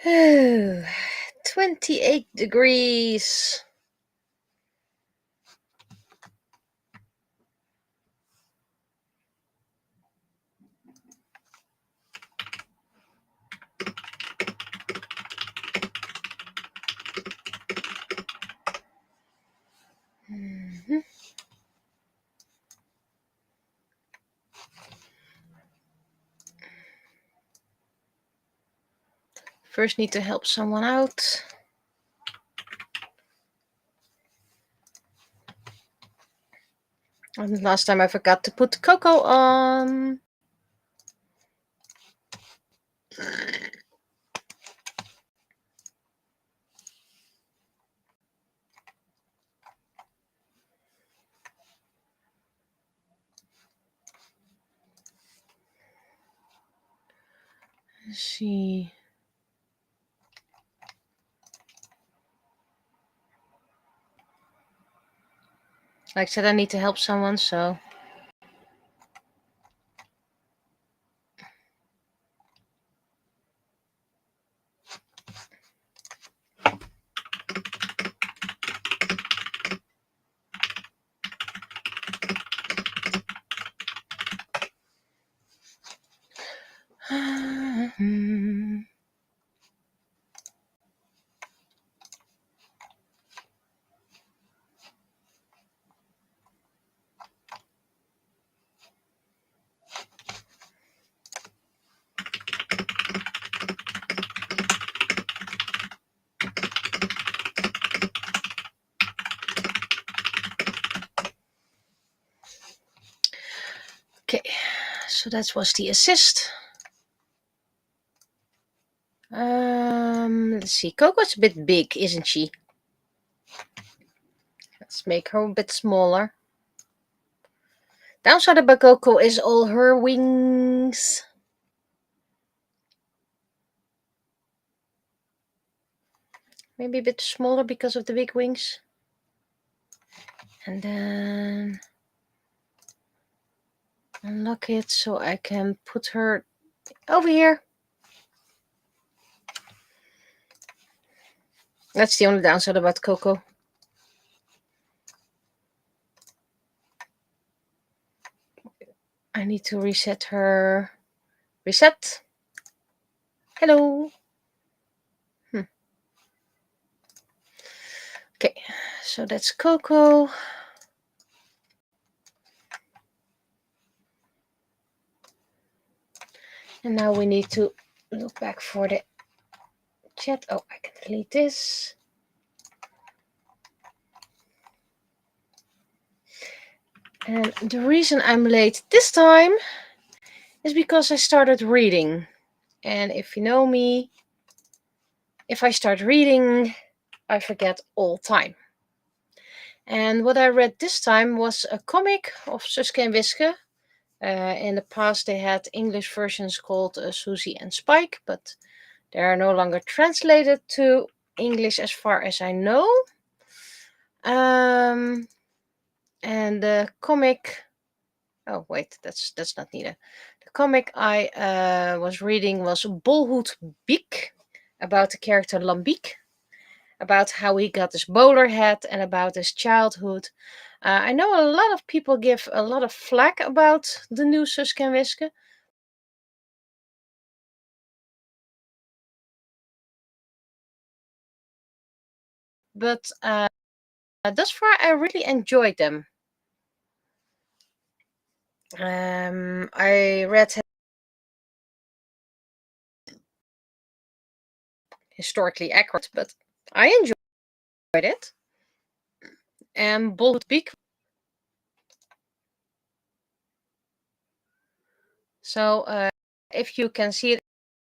28 degrees. First need to help someone out. And last time I forgot to put the cocoa on. Let's see. Like I said, I need to help someone, so. Okay, so that was the assist. Let's see. Coco's a bit big, isn't she? Let's make her a bit smaller. Downside about Coco is all her wings. Maybe a bit smaller because of the big wings. And then unlock it so I can put her over here. That's the only downside about Coco. I need to reset her. Reset. Hello. Okay, so that's Coco. And now we need to look back for the chat. Oh, I can delete this. And the reason I'm late this time is because I started reading. And if you know me, if I start reading, I forget all time. And what I read this time was a comic of Suske and Wiske. In the past, they had English versions called Susie and Spike, but they are no longer translated to English as far as I know. And the comic... Oh, wait, that's not needed. The comic I was reading was Bolhoed Biek, about the character Lambiek, about how he got his bowler hat and about his childhood. I know a lot of people give a lot of flack about the new Suske and Wiske. But thus far, I really enjoyed them. I read historically accurate, but I enjoyed it. And Bolhoed Biek. So if you can see it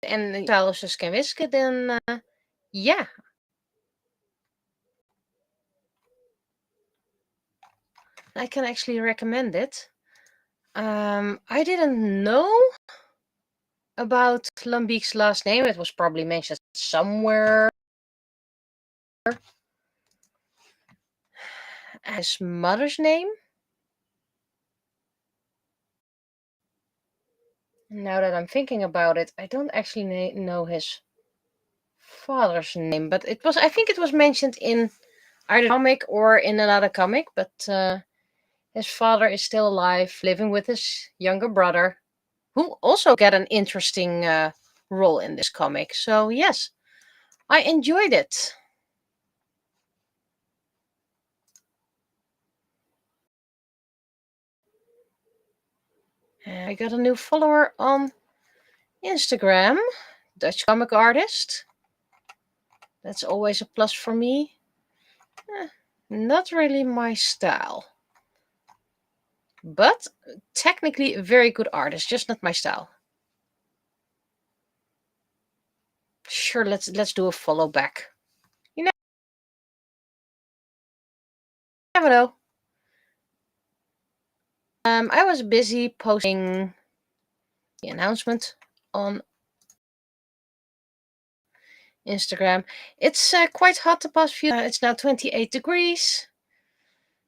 in the style of Suske and Wiske, then yeah. I can actually recommend it. I didn't know about Lambiek's last name. It was probably mentioned somewhere. His mother's name. Now that I'm thinking about it, I don't actually know his father's name, but I think it was mentioned in either comic or in another comic, but his father is still alive, living with his younger brother, who also get an interesting role in this comic. So yes, I enjoyed it. I got a new follower on Instagram, Dutch comic artist. That's always a plus for me. Not really my style, but technically a very good artist, just not my style. Sure, let's do a follow back. You never know. I was busy posting the announcement on Instagram. It's quite hot the past few. It's now 28 degrees.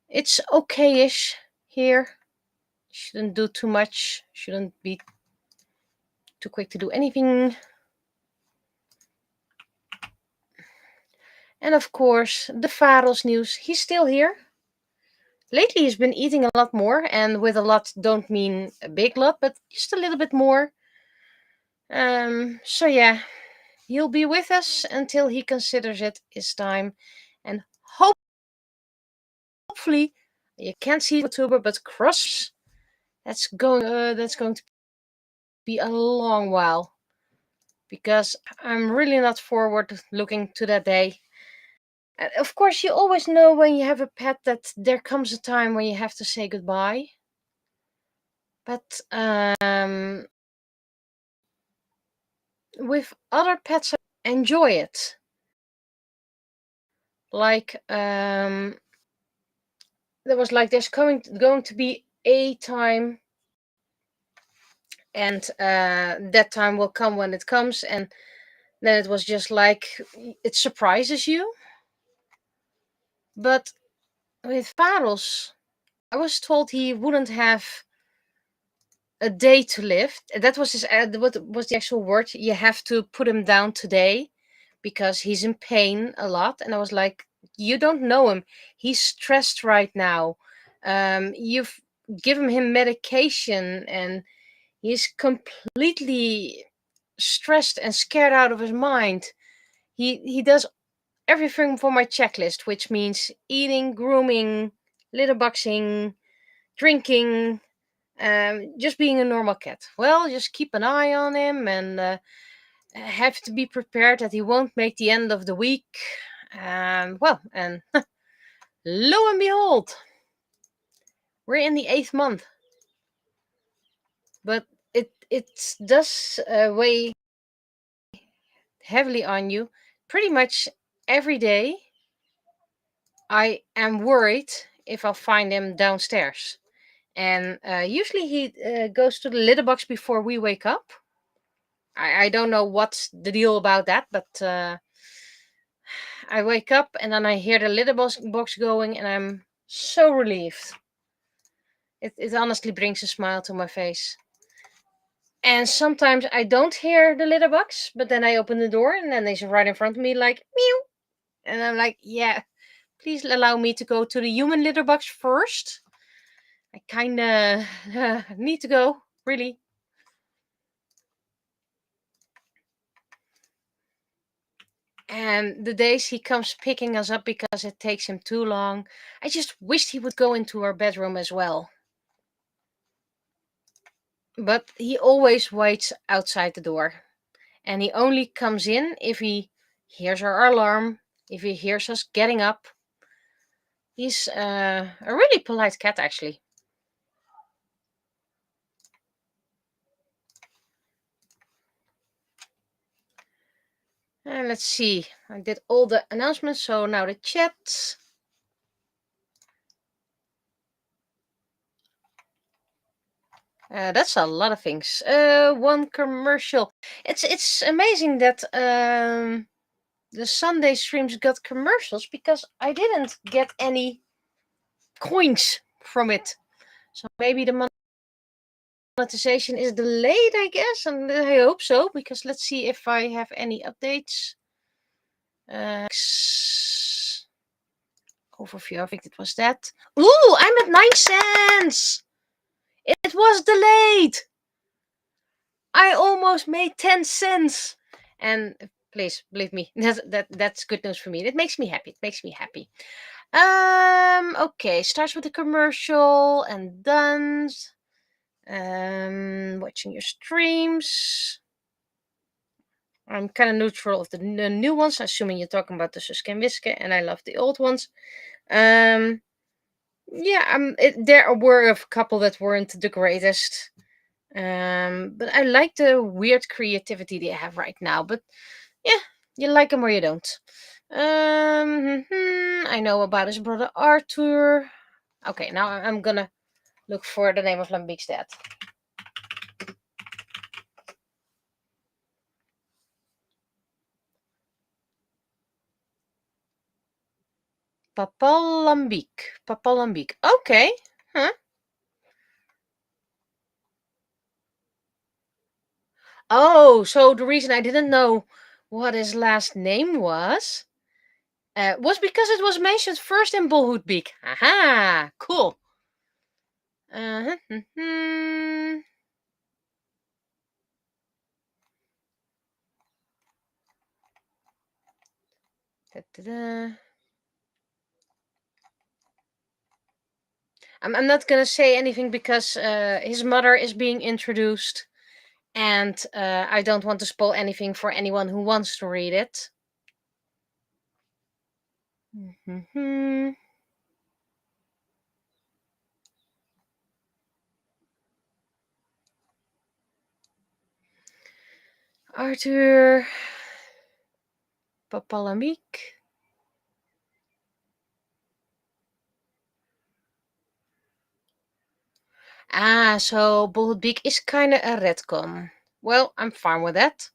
It's okay-ish here. Shouldn't do too much. Shouldn't be too quick to do anything. And of course, the Faros news. He's still here. Lately, he's been eating a lot more, and with a lot, don't mean a big lot, but just a little bit more. So yeah, he'll be with us until he considers it his time, and hopefully, you can't see YouTuber, but cross. That's going to be a long while, because I'm really not forward looking to that day. And of course, you always know when you have a pet that there comes a time when you have to say goodbye. But with other pets, I enjoy it. Like there's going to be a time, and that time will come when it comes, and then it was just like it surprises you. But with Faros, I was told he wouldn't have a day to live. That was his. What was the actual word? You have to put him down today because he's in pain a lot. And I was like, you don't know him. He's stressed right now. You've given him medication, and he's completely stressed and scared out of his mind. He does everything for my checklist, which means eating, grooming, litter boxing, drinking, just being a normal cat. Well, just keep an eye on him, and have to be prepared that he won't make the end of the week. Well, and lo and behold, we're in the 8th month. But it does weigh heavily on you. Pretty much every day, I am worried if I'll find him downstairs. And usually he goes to the litter box before we wake up. I don't know what's the deal about that, but I wake up and then I hear the litter box going, and I'm so relieved. It honestly brings a smile to my face. And sometimes I don't hear the litter box, but then I open the door and then he's right in front of me, like meow. And I'm like, yeah, please allow me to go to the human litter box first. I kind of need to go, really. And the days he comes picking us up because it takes him too long, I just wished he would go into our bedroom as well. But he always waits outside the door. And he only comes in if he hears our alarm, if he hears us getting up. He's a really polite cat, actually. Let's see. I did all the announcements, so now the chat. That's a lot of things. One commercial. It's amazing that the Sunday streams got commercials, because I didn't get any coins from it. So maybe the monetization is delayed, I guess, and I hope so, because let's see if I have any updates. Overview, I think it was that. Ooh, I'm at 9 cents! It was delayed! I almost made 10 cents! And please, believe me, that's good news for me. It makes me happy. It makes me happy. Okay, starts with a commercial and done. Watching your streams. I'm kind of neutral of the new ones, assuming you're talking about the Suske and Wiske, and I love the old ones. Yeah, there were a couple that weren't the greatest. But I like the weird creativity they have right now. But yeah, you like them or you don't. I know about his brother Arthur. Okay, now I'm gonna look for the name of Lambiek's dad. Papa Lambiek. Papa Lambiek. Okay. Huh? Oh, so the reason I didn't know what his last name was because it was mentioned first in Bolhoedbeek. Aha, cool. Da-da-da. I'm not gonna say anything because his mother is being introduced, and I don't want to spoil anything for anyone who wants to read it. Arthur, Papa Lambiek. Ah, so Bolhoedbeek is kind of a retcon. Well, I'm fine with that.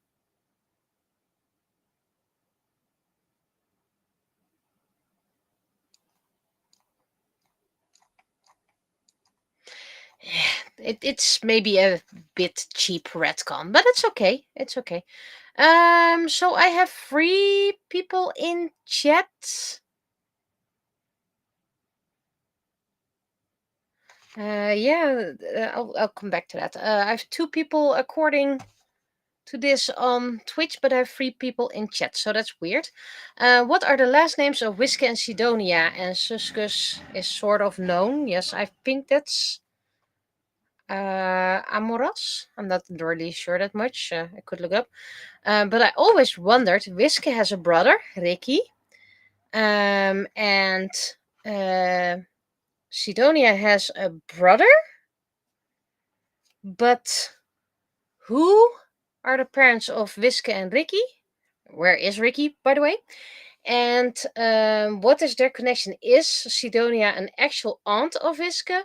It's maybe a bit cheap retcon, but it's okay. It's okay. So I have 3 people in chat. Yeah, I'll come back to that. I have 2 people according to this on Twitch, but I have 3 people in chat, so that's weird. What are the last names of Wiske and Sidonia? And Suskus is sort of known. Yes, I think that's Amoras. I'm not really sure that much. I could look up. But I always wondered, Wiske has a brother, Ricky. And Sidonia has a brother? But who are the parents of Wiske and Ricky? Where is Ricky, by the way? And what is their connection? Is Sidonia an actual aunt of Wiske?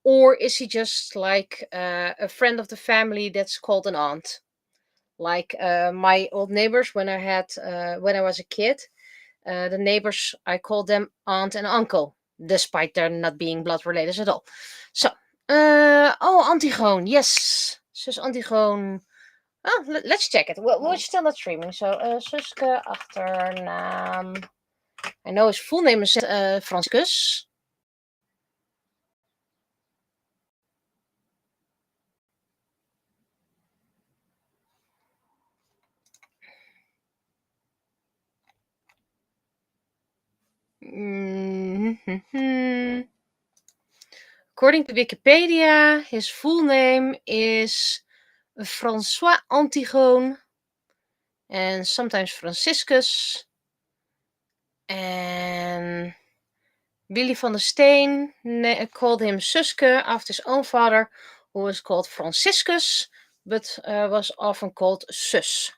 Or is he just like a friend of the family that's called an aunt? Like my old neighbors when I was a kid, the neighbors, I called them aunt and uncle, despite their not being blood related at all. So, Antigone, yes, zus Antigone. Oh, let's check it. We're still not streaming. So, Suske, achternaam. I know his full name is Franciscus. According to Wikipedia, his full name is François Antigone and sometimes Franciscus. And Billy van der Steen called him Suske after his own father, who was called Franciscus, but was often called Sus.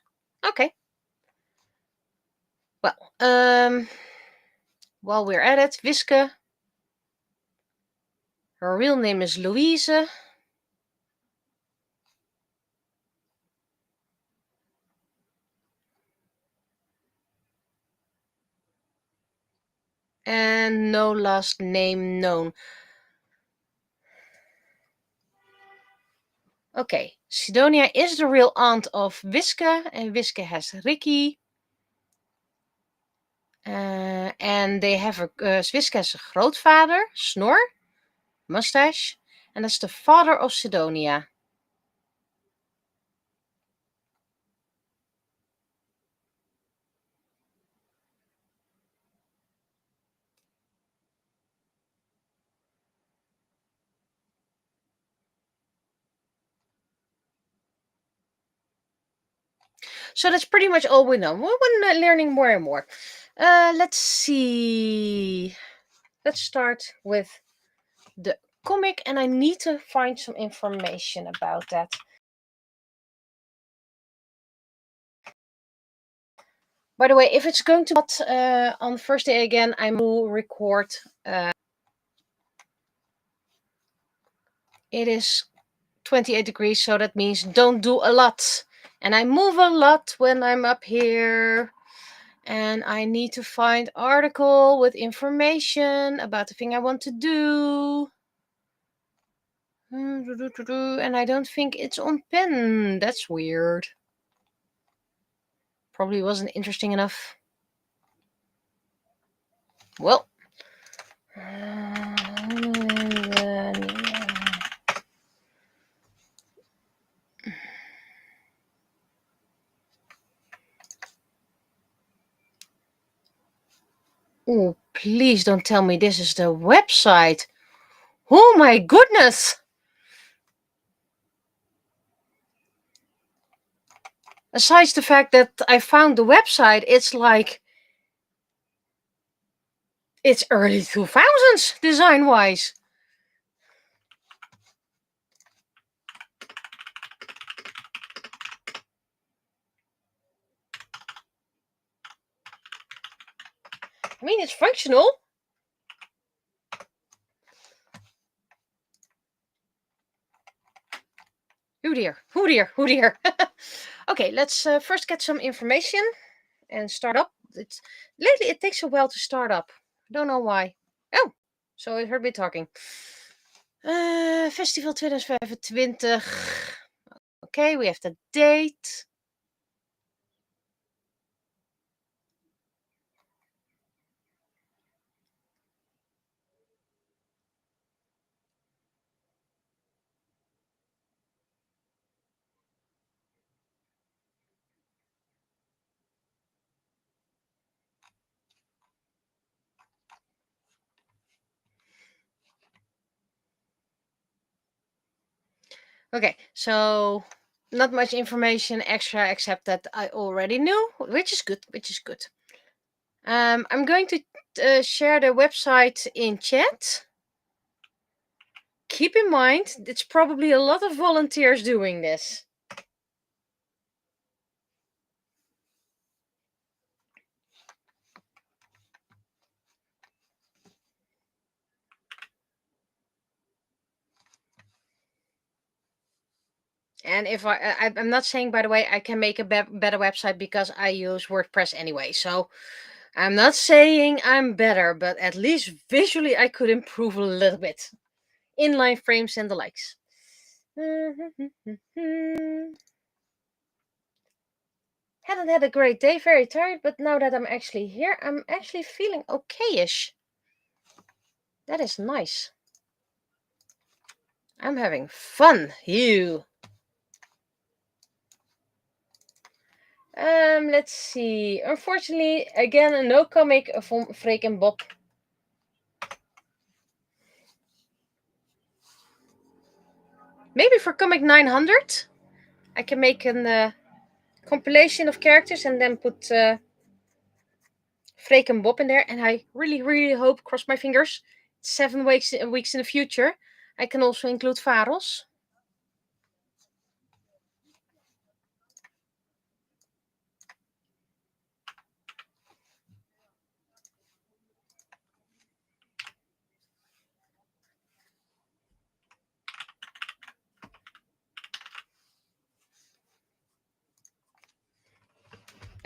Okay. Well, while we're at it, Wiske. Her real name is Louise. And no last name known. Okay, Sidonia is the real aunt of Wiske, and Wiske has Ricky. And they have a Swiska is a grootvader, snor, mustache. And that's the father of Sidonia. So that's pretty much all we know. We're learning more and more. Let's see. Let's start with the comic, and I need to find some information about that. By the way, if it's going to be on the first day again, I will record. It is 28 degrees, so that means don't do a lot. And I move a lot when I'm up here. And I need to find article with information about the thing I want to do. And I don't think it's on pen. That's weird. Probably wasn't interesting enough. Well. Oh, please don't tell me this is the website. Oh my goodness! Besides the fact that I found the website, it's like it's early 2000s design-wise. I mean, it's functional. Oh dear, oh dear, oh dear. Okay, let's first get some information and start up. Lately, it takes a while to start up. I don't know why. Oh, so it heard me talking. Festival 2025. Okay, we have the date. Okay, so not much information extra except that I already knew, which is good, which is good. I'm going to share the website in chat. Keep in mind, it's probably a lot of volunteers doing this. And if I'm not saying, by the way, I can make a better website because I use WordPress anyway. So I'm not saying I'm better, but at least visually I could improve a little bit. Inline frames and the likes. Hadn't had a great day, very tired, but now that I'm actually here, I'm actually feeling okay-ish. That is nice. I'm having fun. You. Let's see. Unfortunately, again, no comic from Freek and Bob. Maybe for comic 900, I can make a compilation of characters and then put Freek and Bob in there. And I really, really hope, cross my fingers, 7 weeks in the future, I can also include Varos.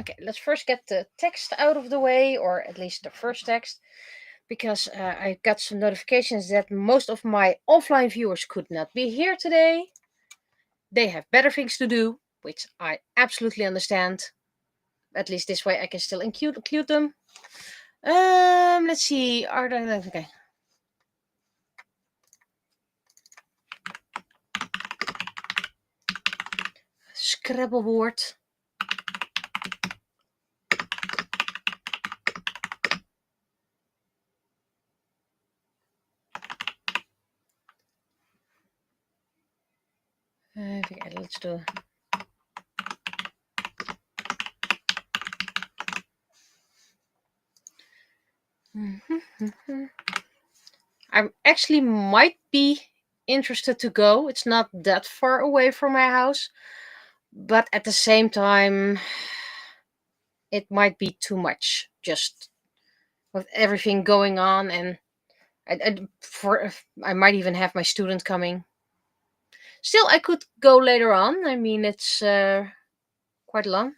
Okay, let's first get the text out of the way, or at least the first text, because I got some notifications that most of my offline viewers could not be here today. They have better things to do, which I absolutely understand. At least this way I can still include them. Let's see. Are there okay? Scrabblewoord. Even kijken, let's do. I actually might be interested to go. It's not that far away from my house, but at the same time, it might be too much just with everything going on, and I might even have my student coming. Still, I could go later on. I mean, it's quite long.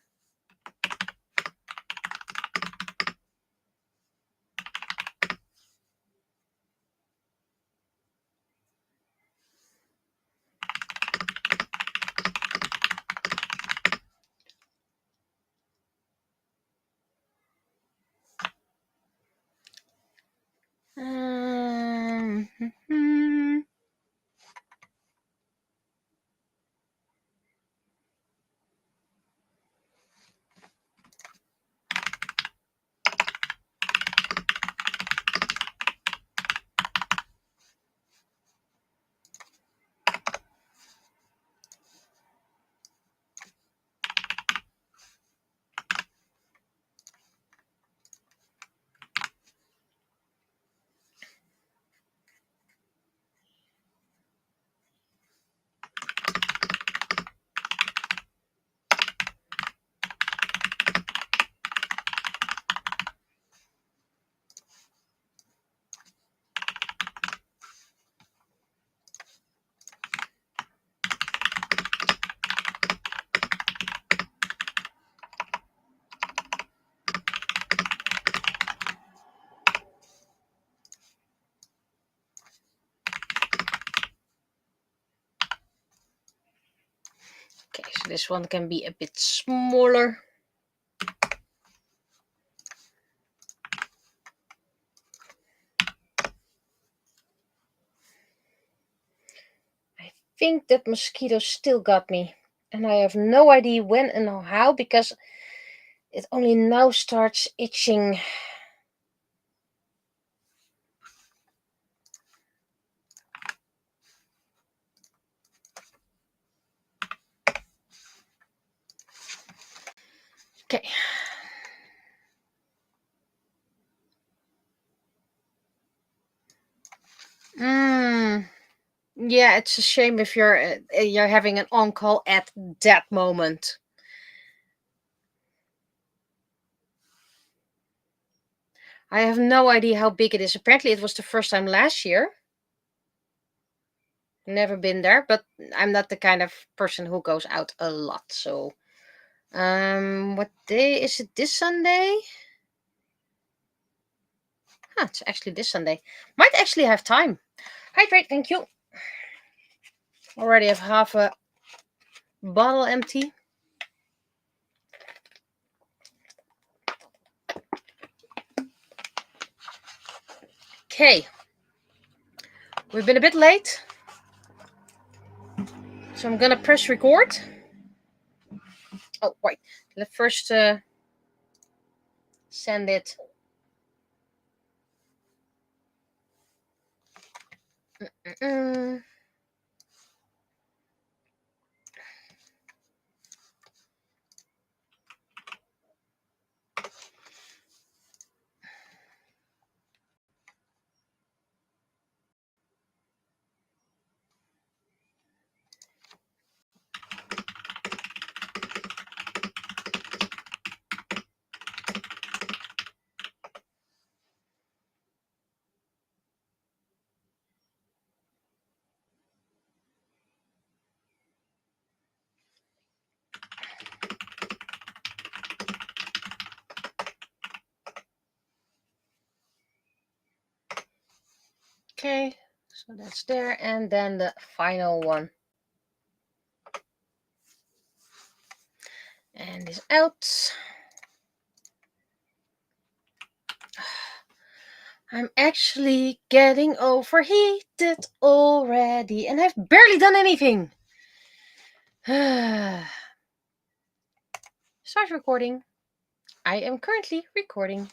Okay, so this one can be a bit smaller. I think that mosquito still got me, and I have no idea when and how because it only now starts itching. Okay. Yeah, it's a shame if you're having an on-call at that moment. I have no idea how big it is. Apparently, it was the first time last year. Never been there, but I'm not the kind of person who goes out a lot. So, what day is it? This Sunday? Huh, it's actually this Sunday. Might actually have time. Hydrate, thank you. Already have half a bottle empty. Okay. We've been a bit late. So I'm gonna press record. Oh, wait. Let's first send it. Okay, so that's there, and then the final one. And this out. I'm actually getting overheated already, and I've barely done anything. Start recording. I am currently recording.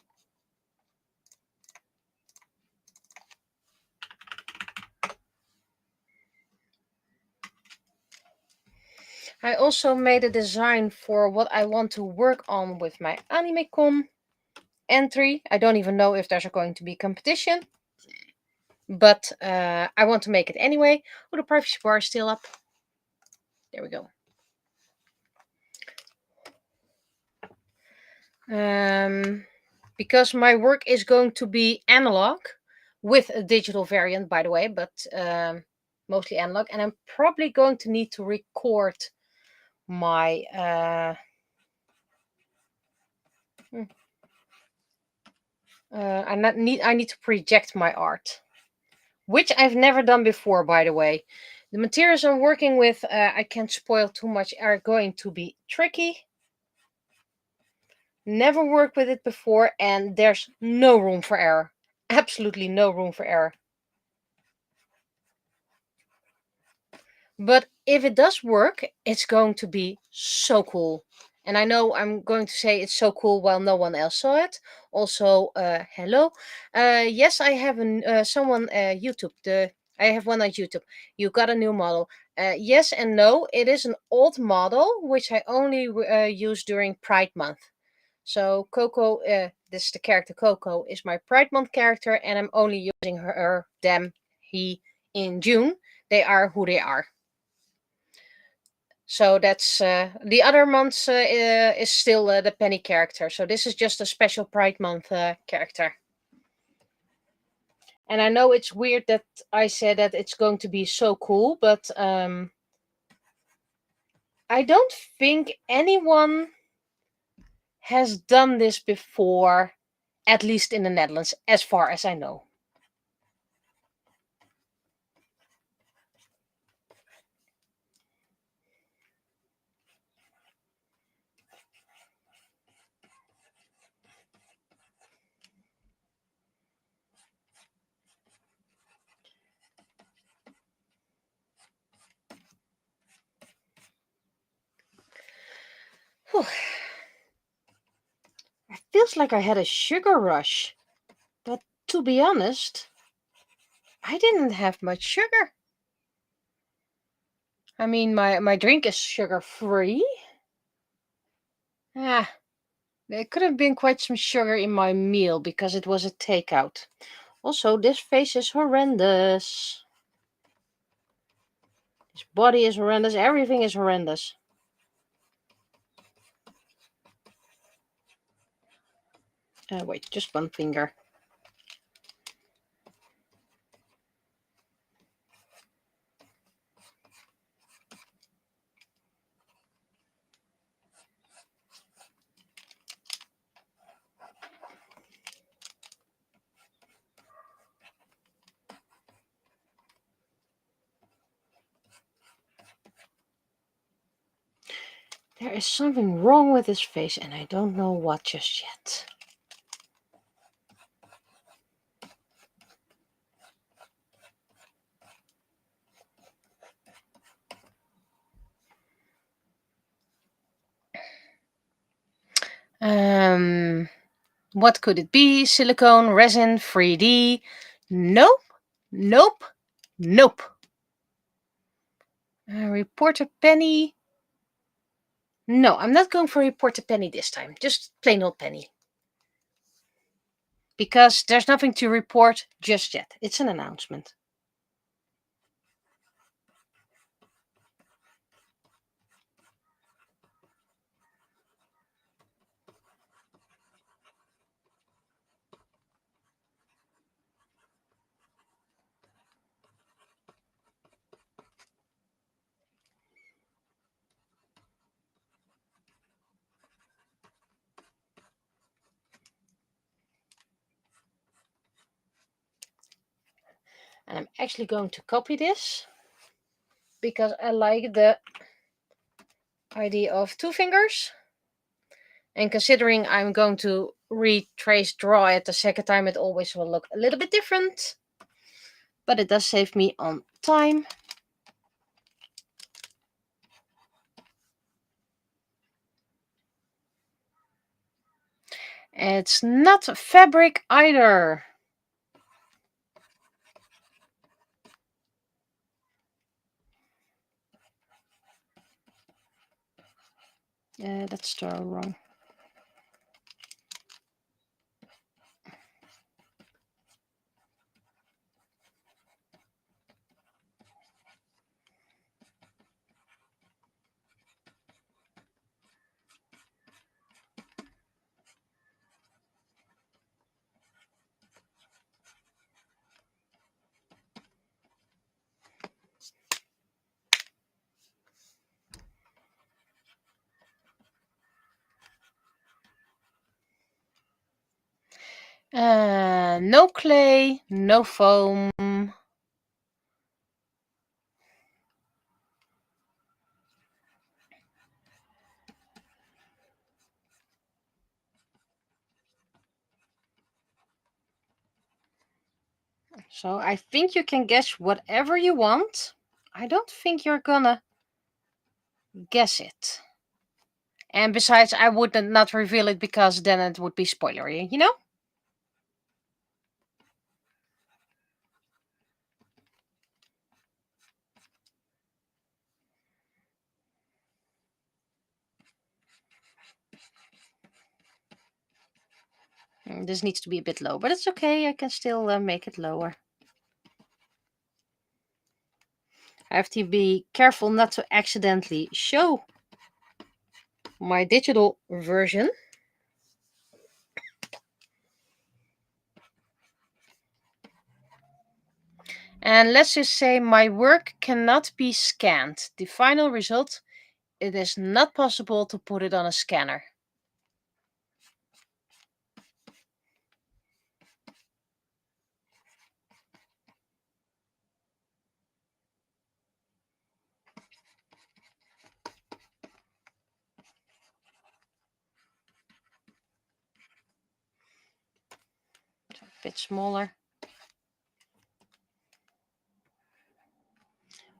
I also made a design for what I want to work on with my AnimeCon entry. I don't even know if there's going to be competition, but I want to make it anyway. Oh, the privacy bar is still up. There we go. Because my work is going to be analog with a digital variant, by the way, but mostly analog, and I'm probably going to need to record my I need to project my art, which I've never done before, by the way. The materials I'm working with, I can't spoil too much, are going to be tricky. Never worked with it before, and there's no room for error. Absolutely no room for error. But if it does work, it's going to be so cool. And I know I'm going to say it's so cool while no one else saw it. Also, hello. Yes, I have someone YouTube. I have one on YouTube. You got a new model. Yes and no. It is an old model which I only use during Pride Month. So Coco, this is the character Coco, is my Pride Month character, and I'm only using her, them, he in June. They are who they are. So that's the other months is still the Penny character. So this is just a special Pride Month character. And I know it's weird that I said that it's going to be so cool, but I don't think anyone has done this before, at least in the Netherlands, as far as I know. Whew. It feels like I had a sugar rush. But to be honest, I didn't have much sugar. I mean, my drink is sugar-free. Ah, there could have been quite some sugar in my meal because it was a takeout. Also, this face is horrendous. This body is horrendous. Everything is horrendous. Wait, just one finger. There is something wrong with this face, and I don't know what just yet. What could it be? Silicone, resin, 3D? Nope, nope, nope. Reporter penny. No, I'm not going for reporter penny this time. Just plain old penny. Because there's nothing to report just yet. It's an announcement. And I'm actually going to copy this because I like the idea of 2 fingers. And considering I'm going to retrace draw it the second time, it always will look a little bit different. But it does save me on time. It's not fabric either. That's the wrong. No clay, no foam. So I think you can guess whatever you want. I don't think you're gonna guess it. And besides, I would not reveal it because then it would be spoilery, you know? This needs to be a bit low, but it's okay. I can still make it lower. I have to be careful not to accidentally show my digital version. And let's just say my work cannot be scanned. The final result, it is not possible to put it on a scanner. A bit smaller.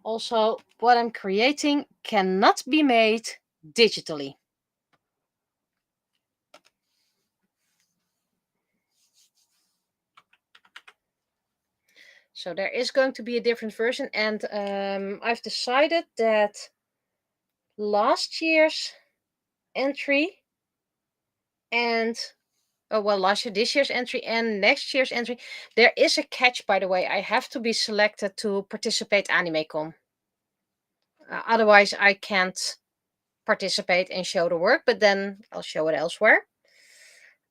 Also, what I'm creating cannot be made digitally. So there is going to be a different version, and I've decided that last year's entry and this year's entry and next year's entry, there is a catch, by the way. I have to be selected to participate AnimeCon. Otherwise, I can't participate and show the work, but then I'll show it elsewhere.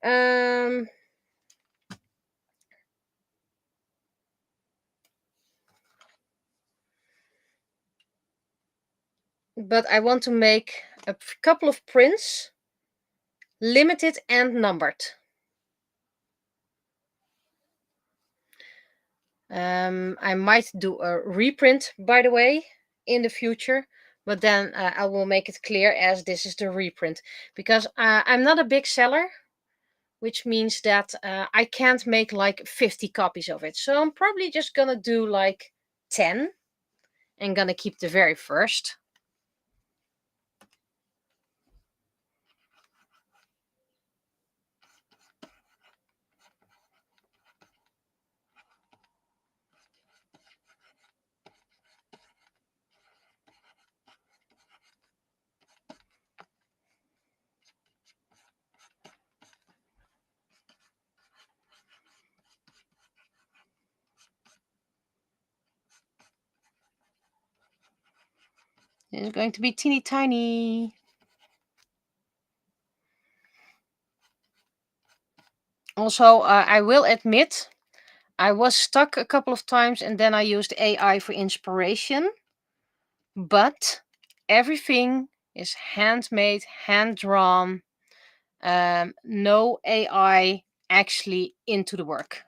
But I want to make a couple of prints, limited and numbered. I might do a reprint, by the way, in the future, but then I will make it clear as this is the reprint, because I'm not a big seller, which means that I can't make like 50 copies of it. So I'm probably just gonna do like 10 and gonna keep the very first. It's going to be teeny tiny. Also, I will admit, I was stuck a couple of times and then I used AI for inspiration. But everything is handmade, hand-drawn. No AI actually into the work.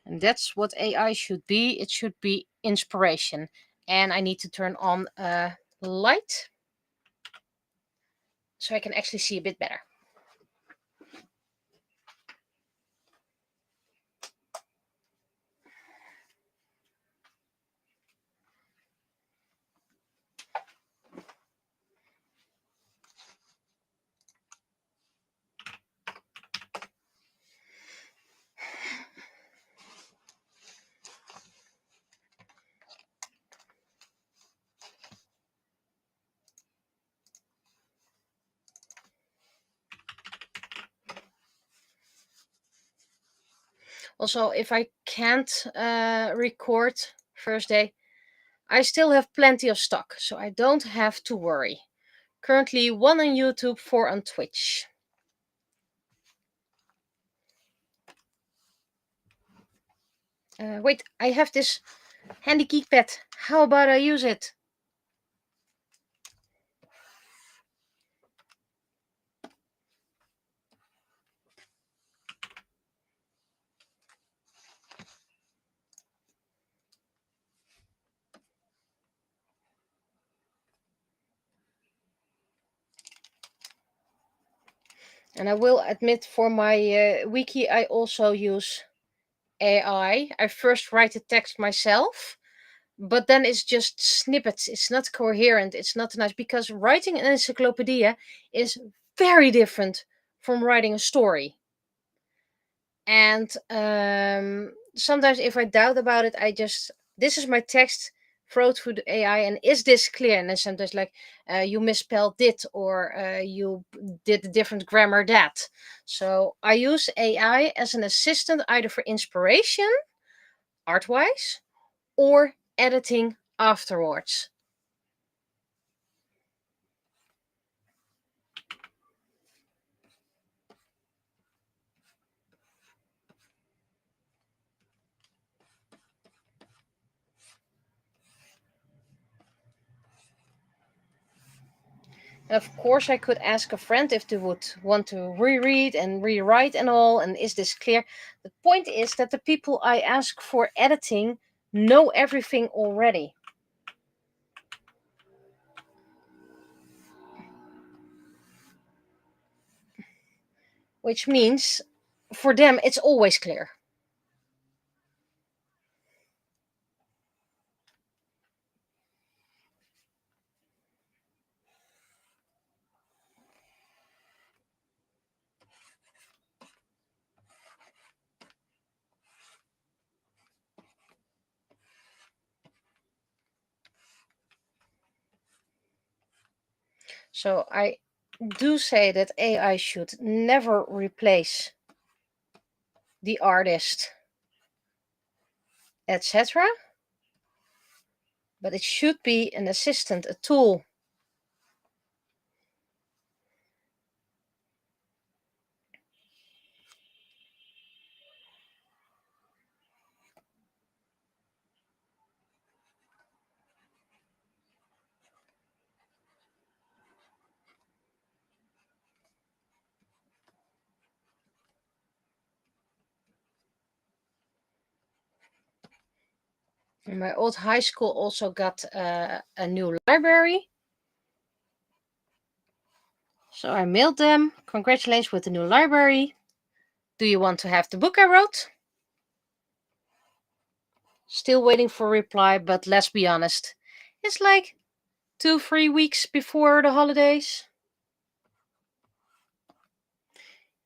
And that's what AI should be. It should be inspiration. And I need to turn on a light so I can actually see a bit better. Also, if I can't record Thursday, I still have plenty of stock, so I don't have to worry. Currently 1 on YouTube, 4 on Twitch. Wait, I have this handy keypad. How about I use it? And I will admit, for my wiki, I also use AI. I first write the text myself, but then it's just snippets. It's not coherent. It's not nice, because writing an encyclopedia is very different from writing a story. And sometimes if I doubt about it, this is my text, throw it through the AI, and is this clear? And then sometimes like, you misspelled it, or you did a different grammar that. So I use AI as an assistant, either for inspiration, art-wise, or editing afterwards. And of course, I could ask a friend if they would want to reread and rewrite and all, and is this clear? The point is that the people I ask for editing know everything already. Which means for them it's always clear. So I do say that AI should never replace the artist, etc. But it should be an assistant, a tool. And my old high school also got a new library. So I mailed them, congratulations with the new library. Do you want to have the book I wrote? Still waiting for a reply, but let's be honest, it's like 2-3 weeks before the holidays.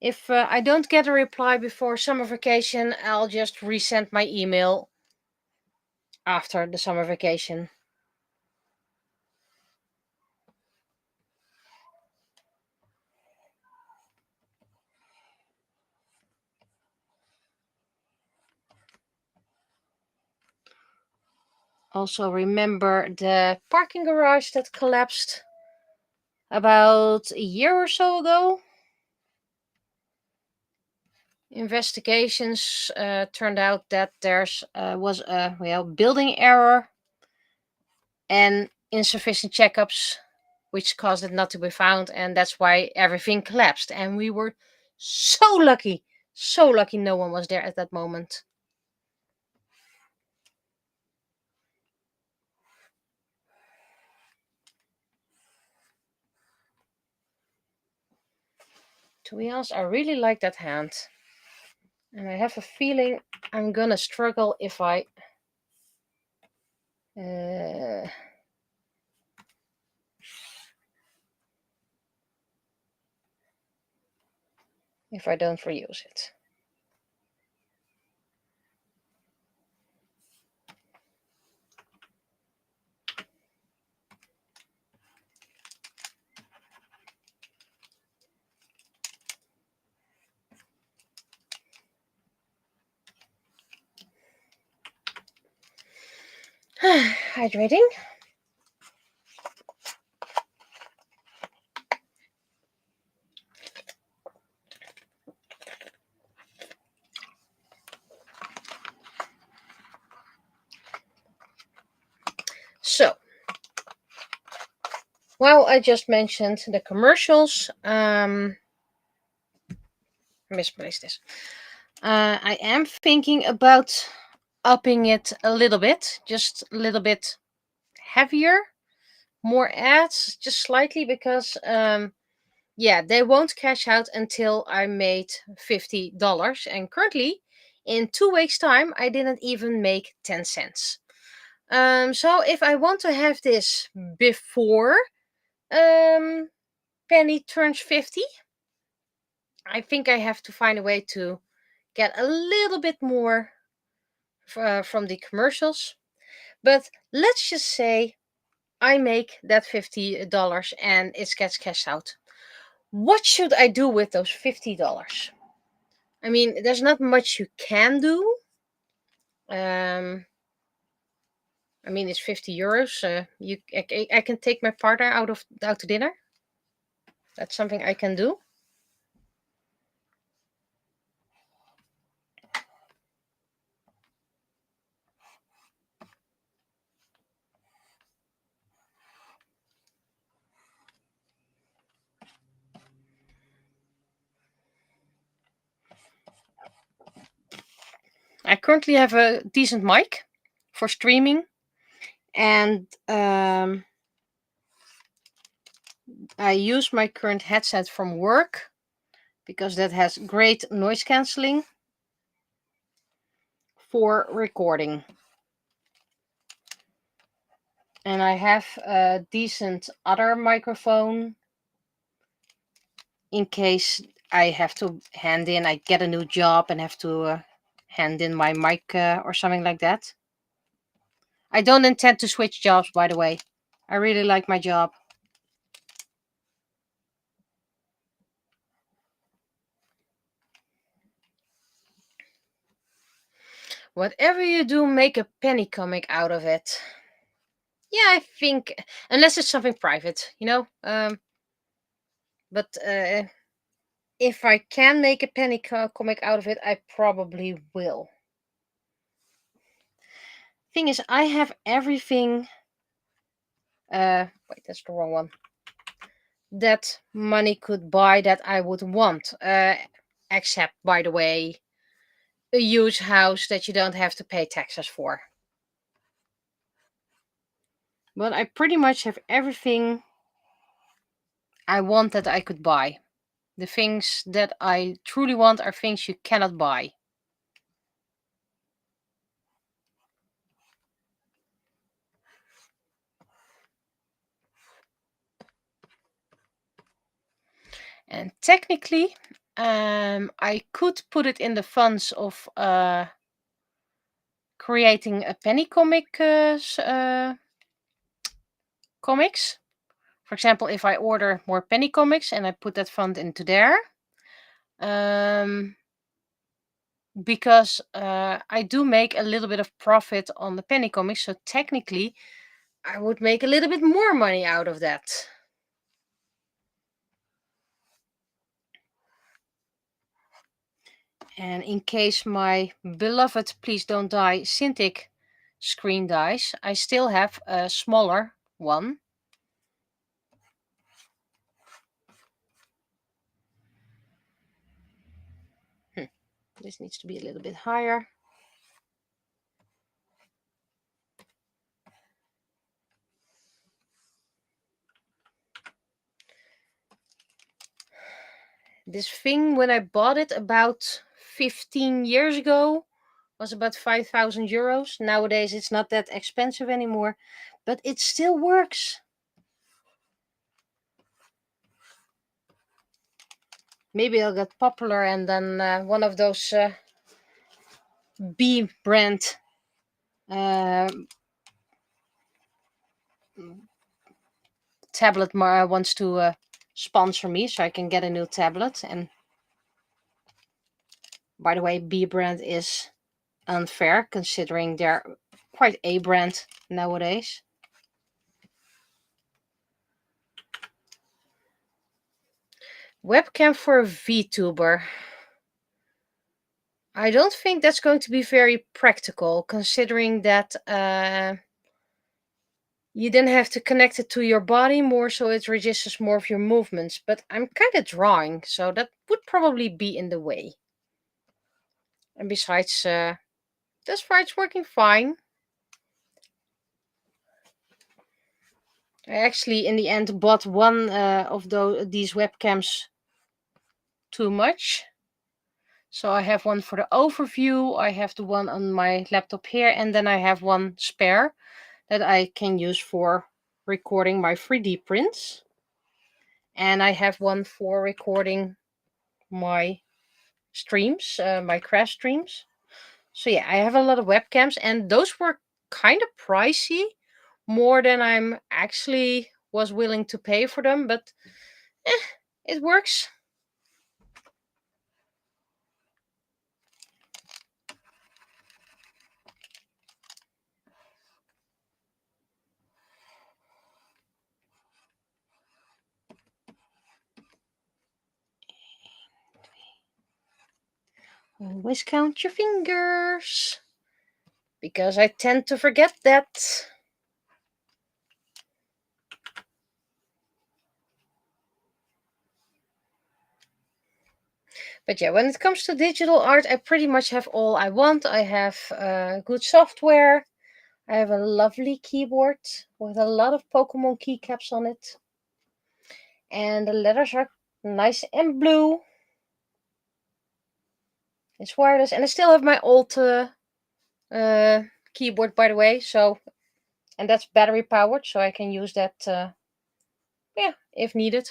If I don't get a reply before summer vacation, I'll just resend my email after the summer vacation. Also, remember the parking garage that collapsed about a year or so ago? Investigations turned out that there's was a building error and insufficient checkups, which caused it not to be found, and that's why everything collapsed. And we were so lucky no one was there at that moment. To be honest, I really like that hand. And I have a feeling I'm gonna struggle if I don't reuse it. Hydrating. So, well, I just mentioned the commercials. I misplaced this. I am thinking about upping it a little bit, just a little bit heavier, more ads, just slightly, because yeah, they won't cash out until I made $50. And currently, in 2 weeks' time, I didn't even make 10 cents. So if I want to have this before Penny turns 50, I think I have to find a way to get a little bit more from the commercials. But let's just say I make that $50 and it gets cashed out. What should I do with those $50? I mean, there's not much you can do. I mean, it's €50. I can take my partner out to dinner. That's something I can do. I currently have a decent mic for streaming, and I use my current headset from work because that has great noise cancelling for recording. And I have a decent other microphone in case I have to I get a new job and have to hand in my mic or something like that. I don't intend to switch jobs, by the way. I really like my job. Whatever you do, make a penny comic out of it. Yeah, I think, unless it's something private, but if I can make a penny comic out of it, I probably will. Thing is, I have everything. Wait, that's the wrong one. That money could buy that I would want. Except, by the way, a huge house that you don't have to pay taxes for. But I pretty much have everything I want that I could buy. The things that I truly want are things you cannot buy. And technically, I could put it in the funds of creating a penny comics. For example, if I order more penny comics and I put that fund into there, because I do make a little bit of profit on the penny comics, so technically I would make a little bit more money out of that. And in case my beloved Please Don't Die Cintiq screen dies, I still have a smaller one. This needs to be a little bit higher. This thing, when I bought it about 15 years ago, was about 5,000 euros. Nowadays it's not that expensive anymore, but it still works. Maybe it'll get popular and then one of those B brand uh, tablet wants to sponsor me so I can get a new tablet. And by the way, B brand is unfair considering they're quite A brand nowadays. Webcam for a VTuber. I don't think that's going to be very practical, considering that you then have to connect it to your body more, so it registers more of your movements. But I'm kind of drawing, so that would probably be in the way. And besides, thus far it's working fine. I actually, in the end, bought one of these webcams too much. So I have one for the overview, I have the one on my laptop here, and then I have one spare that I can use for recording my 3D prints. And I have one for recording my streams, my crash streams. So yeah, I have a lot of webcams, and those were kind of pricey, more than I'm actually was willing to pay for them, but it works. Always count your fingers, because I tend to forget that. But yeah, when it comes to digital art, I pretty much have all I want. I have good software. I have a lovely keyboard with a lot of Pokemon keycaps on it. And the letters are nice and blue. It's wireless. And I still have my old keyboard, by the way. So, and that's battery powered, so I can use that, yeah, if needed.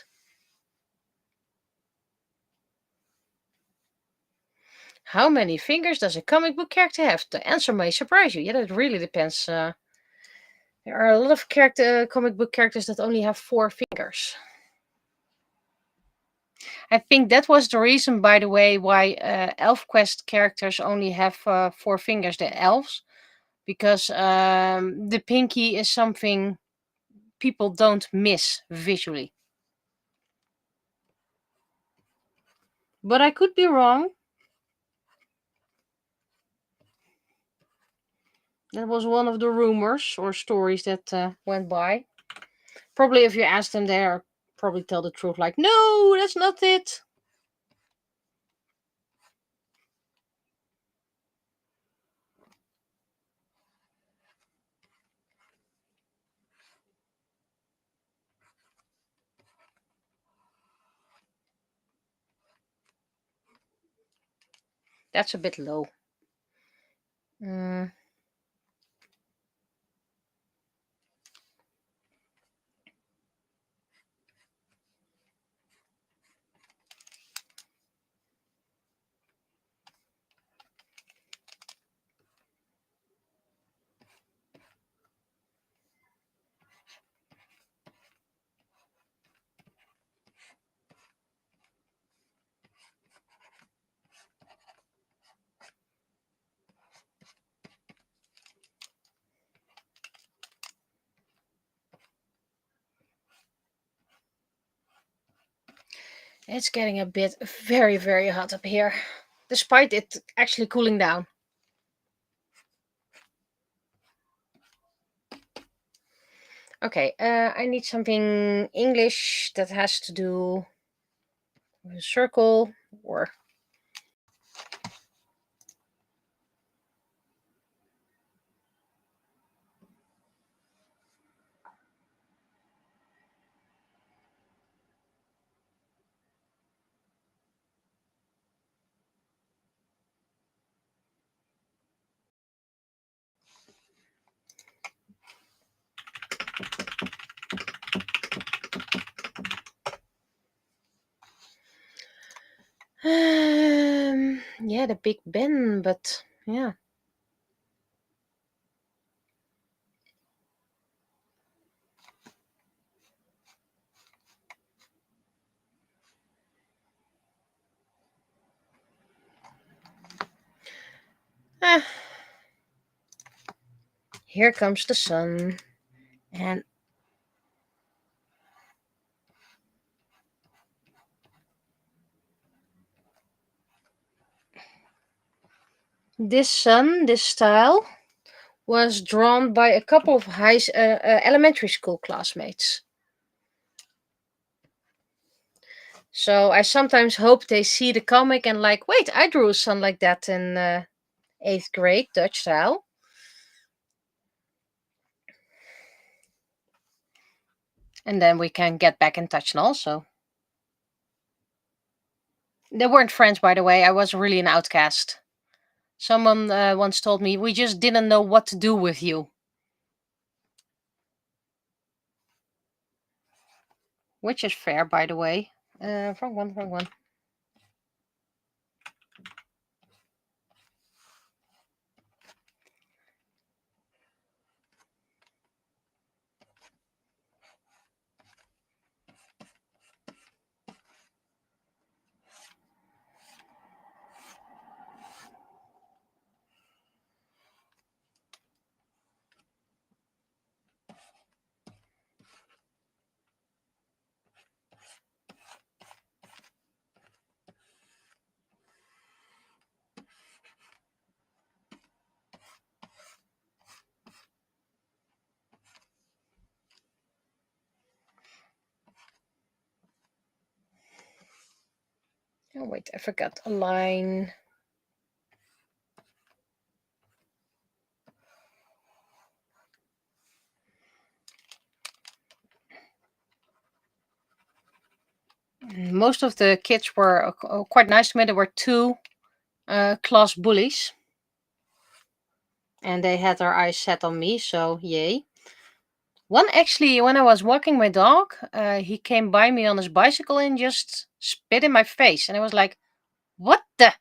How many fingers does a comic book character have? The answer may surprise you. Yeah, that really depends. There are a lot of comic book characters that only have 4 fingers. I think that was the reason, by the way, why ElfQuest characters only have 4 fingers, the elves, because the pinky is something people don't miss visually. But I could be wrong. That was one of the rumors or stories that went by. Probably if you ask them, they'll probably tell the truth, like, no, that's not it. That's a bit low. Mm. It's getting a bit very, very hot up here, despite it actually cooling down. Okay, I need something English that has to do with a circle or... Yeah, the Big Ben, but yeah. Ah, here comes the sun. And this sun, this style, was drawn by a couple of elementary school classmates. So I sometimes hope they see the comic and like, wait, I drew a sun like that in 8th grade, Dutch style. And then we can get back in touch and also. They weren't friends, by the way. I was really an outcast. Someone once told me, we just didn't know what to do with you. Which is fair, by the way. Wrong one. Oh, wait, I forgot a line. Most of the kids were quite nice to me. There were two class bullies. And they had their eyes set on me, so yay. One actually, when I was walking my dog, he came by me on his bicycle and just spit in my face. And I was like, what the?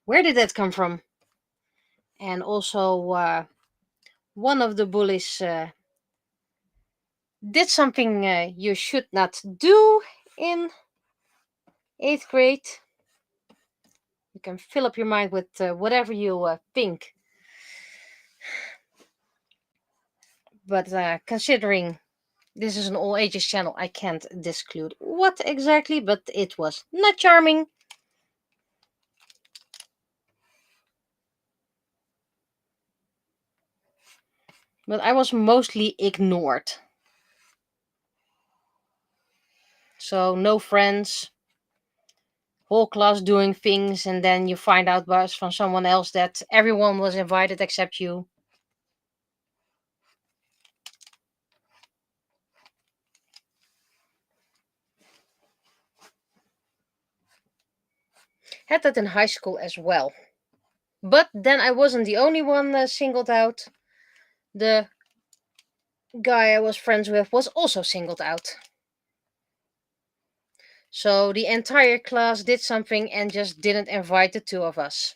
Where did that come from? And also, one of the bullies did something you should not do in 8th grade. You can fill up your mind with whatever you think. But considering this is an all ages channel, I can't disclude what exactly, but it was not charming. But I was mostly ignored. So no friends, whole class doing things, and then you find out from someone else that everyone was invited except you. Had that in high school as well. But then I wasn't the only one singled out. The guy I was friends with was also singled out. So the entire class did something and just didn't invite the two of us.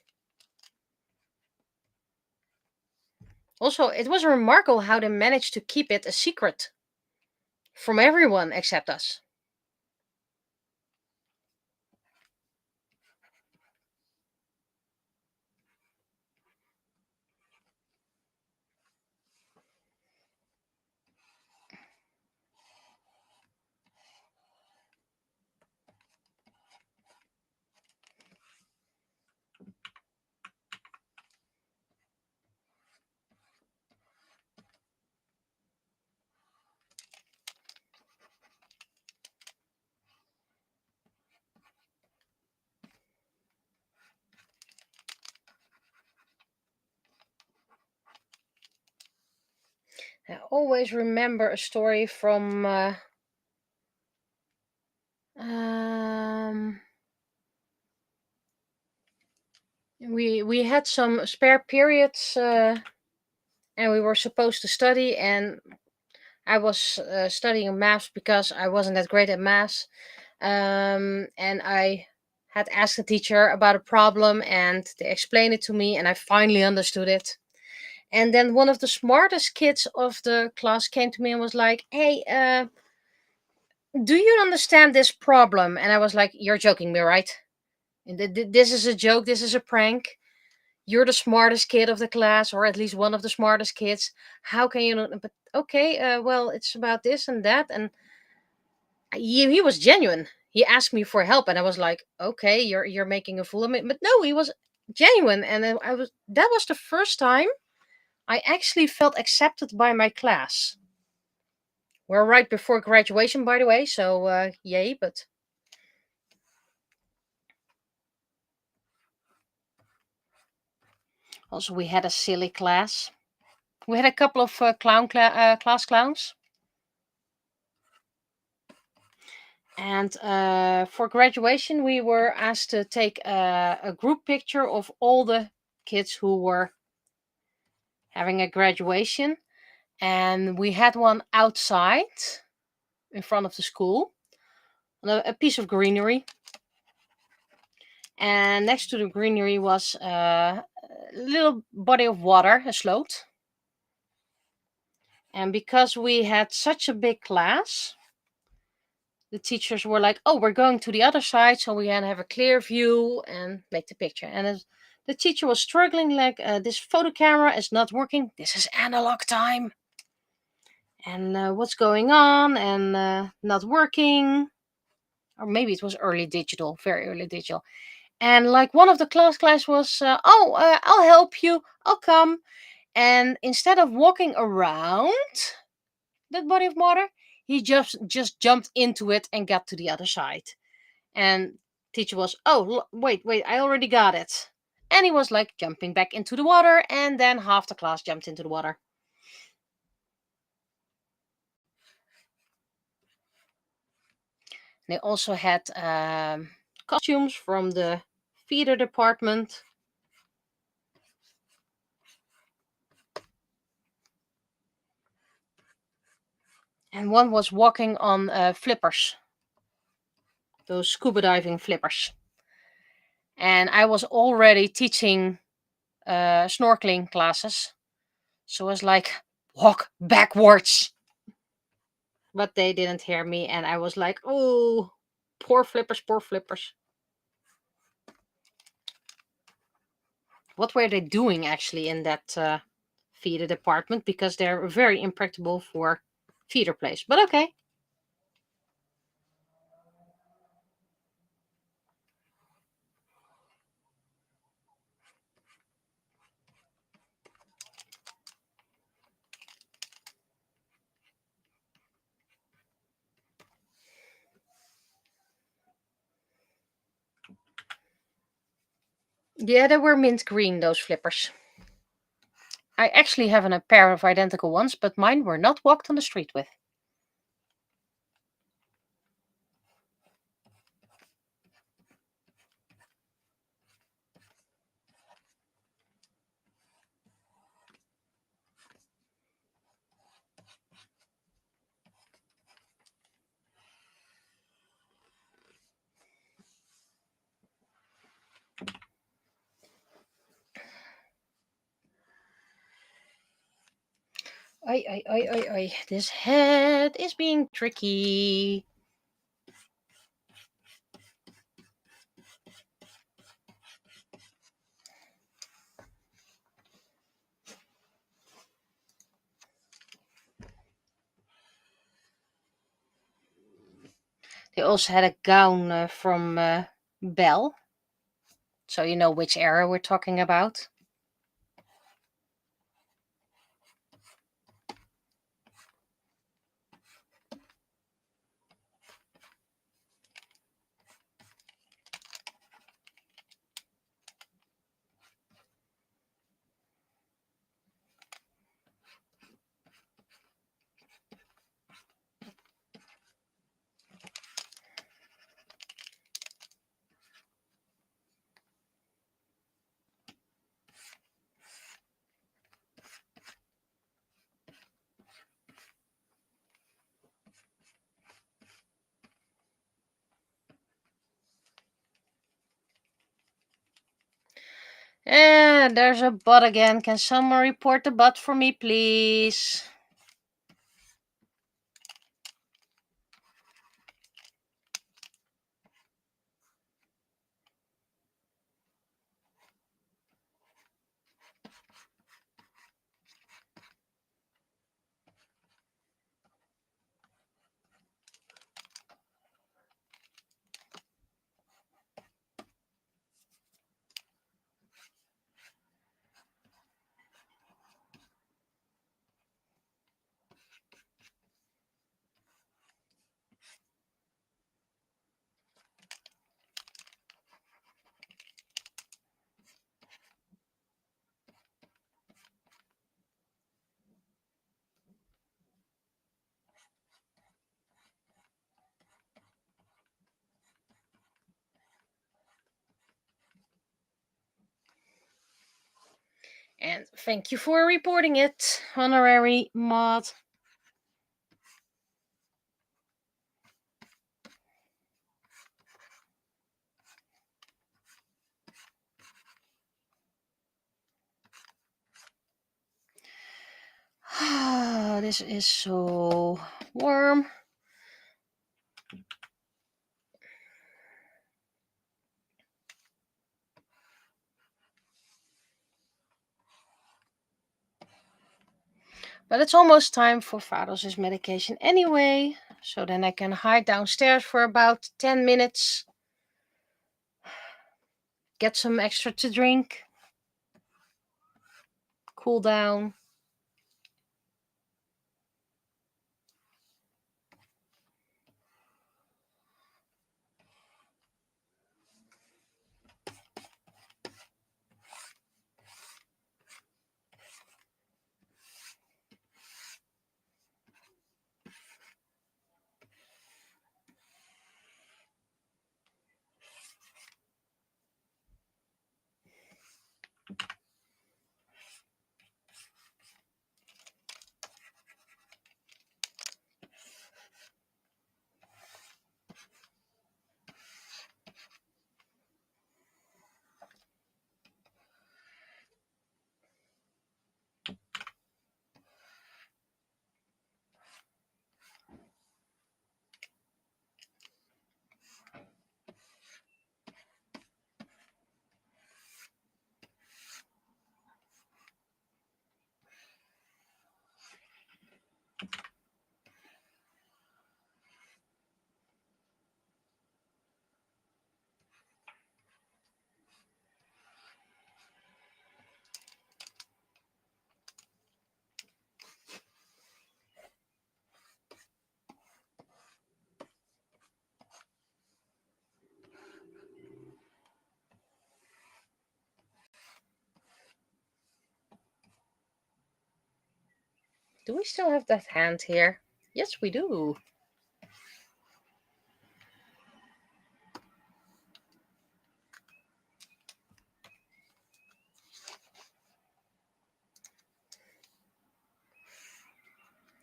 Also, it was remarkable how they managed to keep it a secret from everyone except us. I always remember a story from we had some spare periods and we were supposed to study, and I was studying math because I wasn't that great at math, and I had asked the teacher about a problem, and they explained it to me, and I finally understood it. And then one of the smartest kids of the class came to me and was like, "Hey, do you understand this problem?" And I was like, "You're joking me, right? This is a joke. This is a prank. You're the smartest kid of the class, or at least one of the smartest kids. How can you not?" But okay, well, it's about this and that. And he was genuine. He asked me for help, and I was like, "Okay, you're making a fool of me." But no, he was genuine, and then that was the first time I actually felt accepted by my class. We're right before graduation, by the way, so yay! But also we had a silly class. We had a couple of class clowns. And for graduation, we were asked to take a group picture of all the kids who were having a graduation. And we had one outside in front of the school, on a piece of greenery. And next to the greenery was a little body of water, a sloot. And because we had such a big class, the teachers were like, "Oh, we're going to the other side so we can have a clear view and make the picture." And as the teacher was struggling, like, "This photo camera is not working. This is analog time. And what's going on? And not working." Or maybe it was early digital, very early digital. And like one of the class was, "Oh, I'll help you. I'll come." And instead of walking around that body of water, he just jumped into it and got to the other side. And teacher was, "Oh, wait, I already got it." And he was like jumping back into the water, and then half the class jumped into the water. They also had costumes from the theater department. And one was walking on flippers, those scuba diving flippers. And I was already teaching snorkeling classes. So I was like, "Walk backwards." But they didn't hear me. And I was like, "Oh, poor flippers, poor flippers." What were they doing actually in that theater department? Because they're very impractical for theater plays. But okay. Yeah, they were mint green, those flippers. I actually have a pair of identical ones, but mine were not walked on the street with. Oi. This head is being tricky. They also had a gown from Belle. So you know which era we're talking about. And there's a bot again. Can someone report the bot for me, please? And thank you for reporting it, honorary mod. This is so warm. But it's almost time for Vados' medication anyway. So then I can hide downstairs for about 10 minutes. Get some extra to drink. Cool down. Do we still have that hand here? Yes, we do.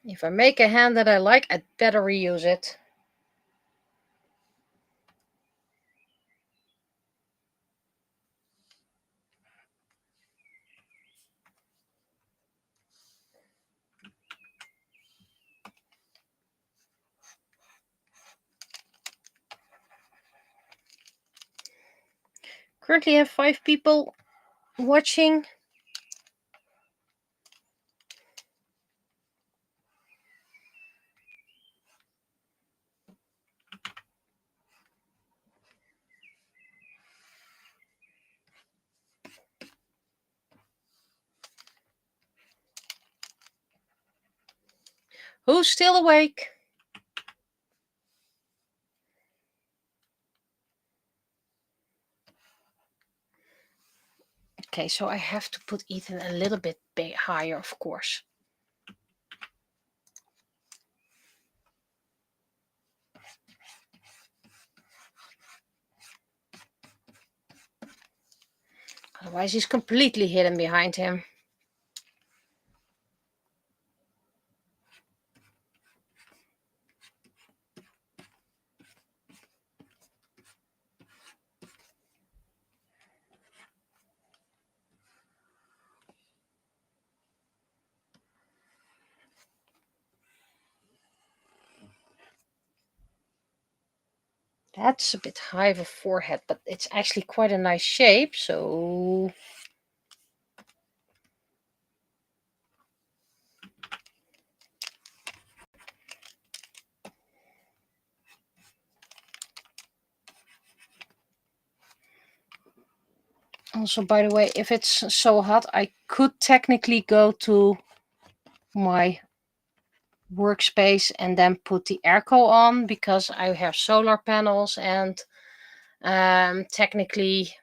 If I make a hand that I like, I'd better reuse it. Currently have 5 people watching. Who's still awake? Okay, so I have to put Ethan a little bit higher, of course. Otherwise, he's completely hidden behind him. That's a bit high of a forehead, but it's actually quite a nice shape, so... Also, by the way, if it's so hot, I could technically go to my workspace and then put the airco on, because I have solar panels, and technically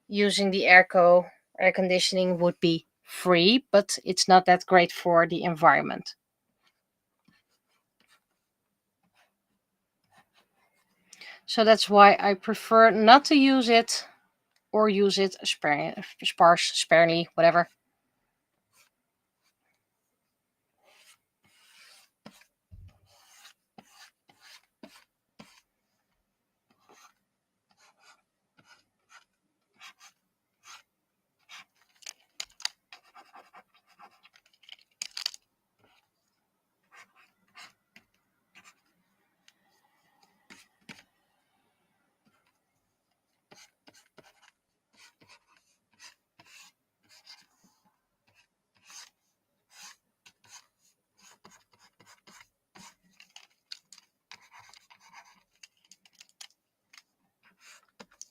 using the air conditioning would be free, but it's not that great for the environment. So that's why I prefer not to use it, or use it sparingly, whatever.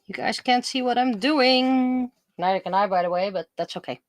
You guys can't see what I'm doing. Neither can I, by the way, but that's okay.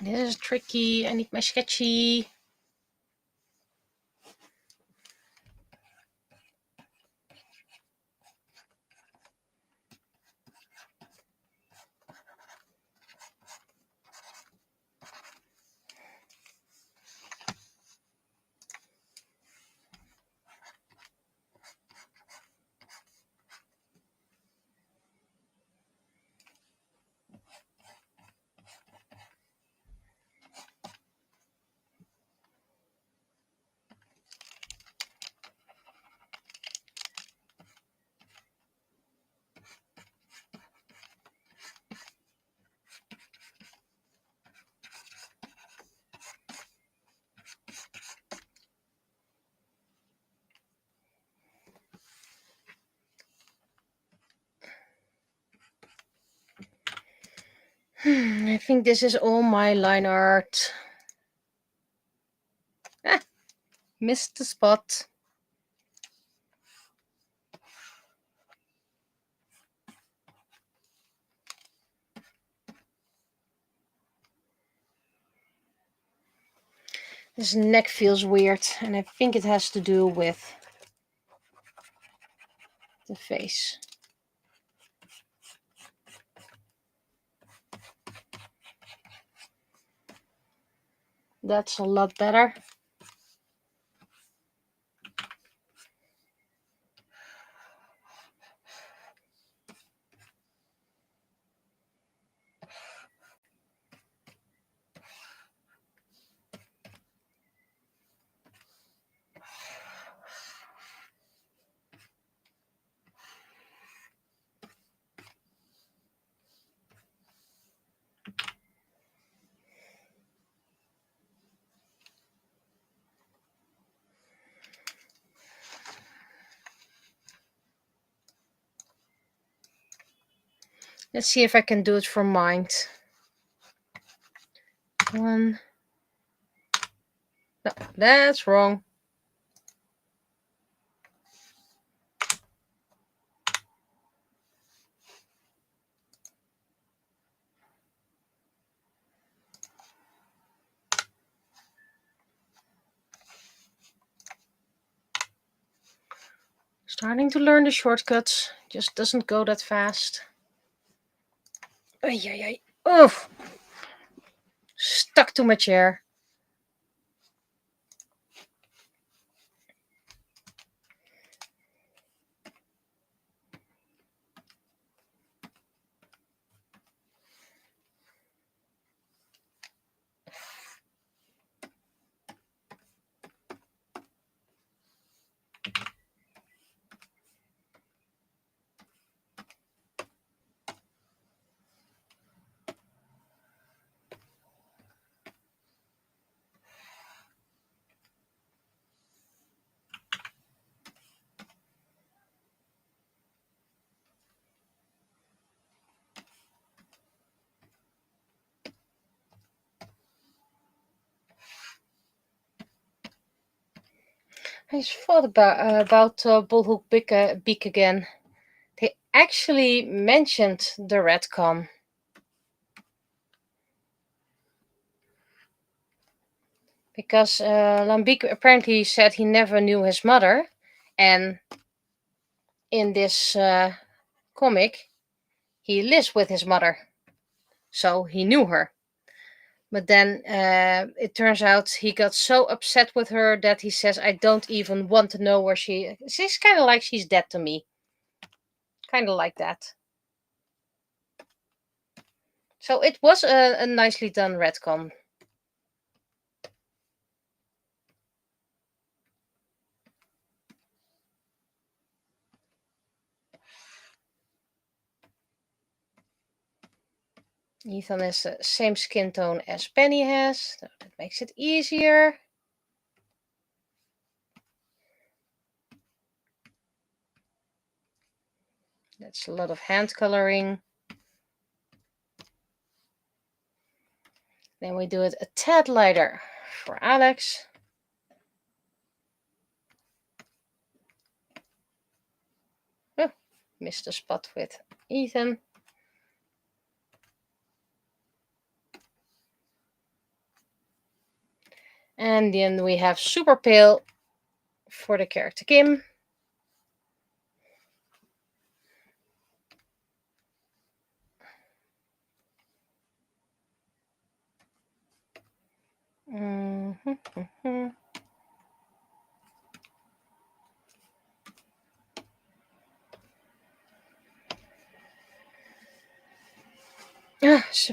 This is tricky. I need my sketchy. I think this is all my line art. Missed the spot. This neck feels weird, and I think it has to do with the face. That's a lot better. Let's see if I can do it from mind. One. No, that's wrong. Starting to learn the shortcuts. Just doesn't go that fast. Ay, ay, ay. Oh! Stuck to my chair. I just thought about Bullhook Beak again. They actually mentioned the retcon. Because Lambiek apparently said he never knew his mother. And in this comic, he lives with his mother. So he knew her. But then it turns out he got so upset with her that he says, I don't even want to know where she... She's kind of like she's dead to me. Kind of like that. So it was a nicely done retcon. Ethan has the same skin tone as Penny has, so that makes it easier. That's a lot of hand coloring. Then we do it a tad lighter for Alex. Oh, missed a spot with Ethan. And then we have super pale for the character Kim.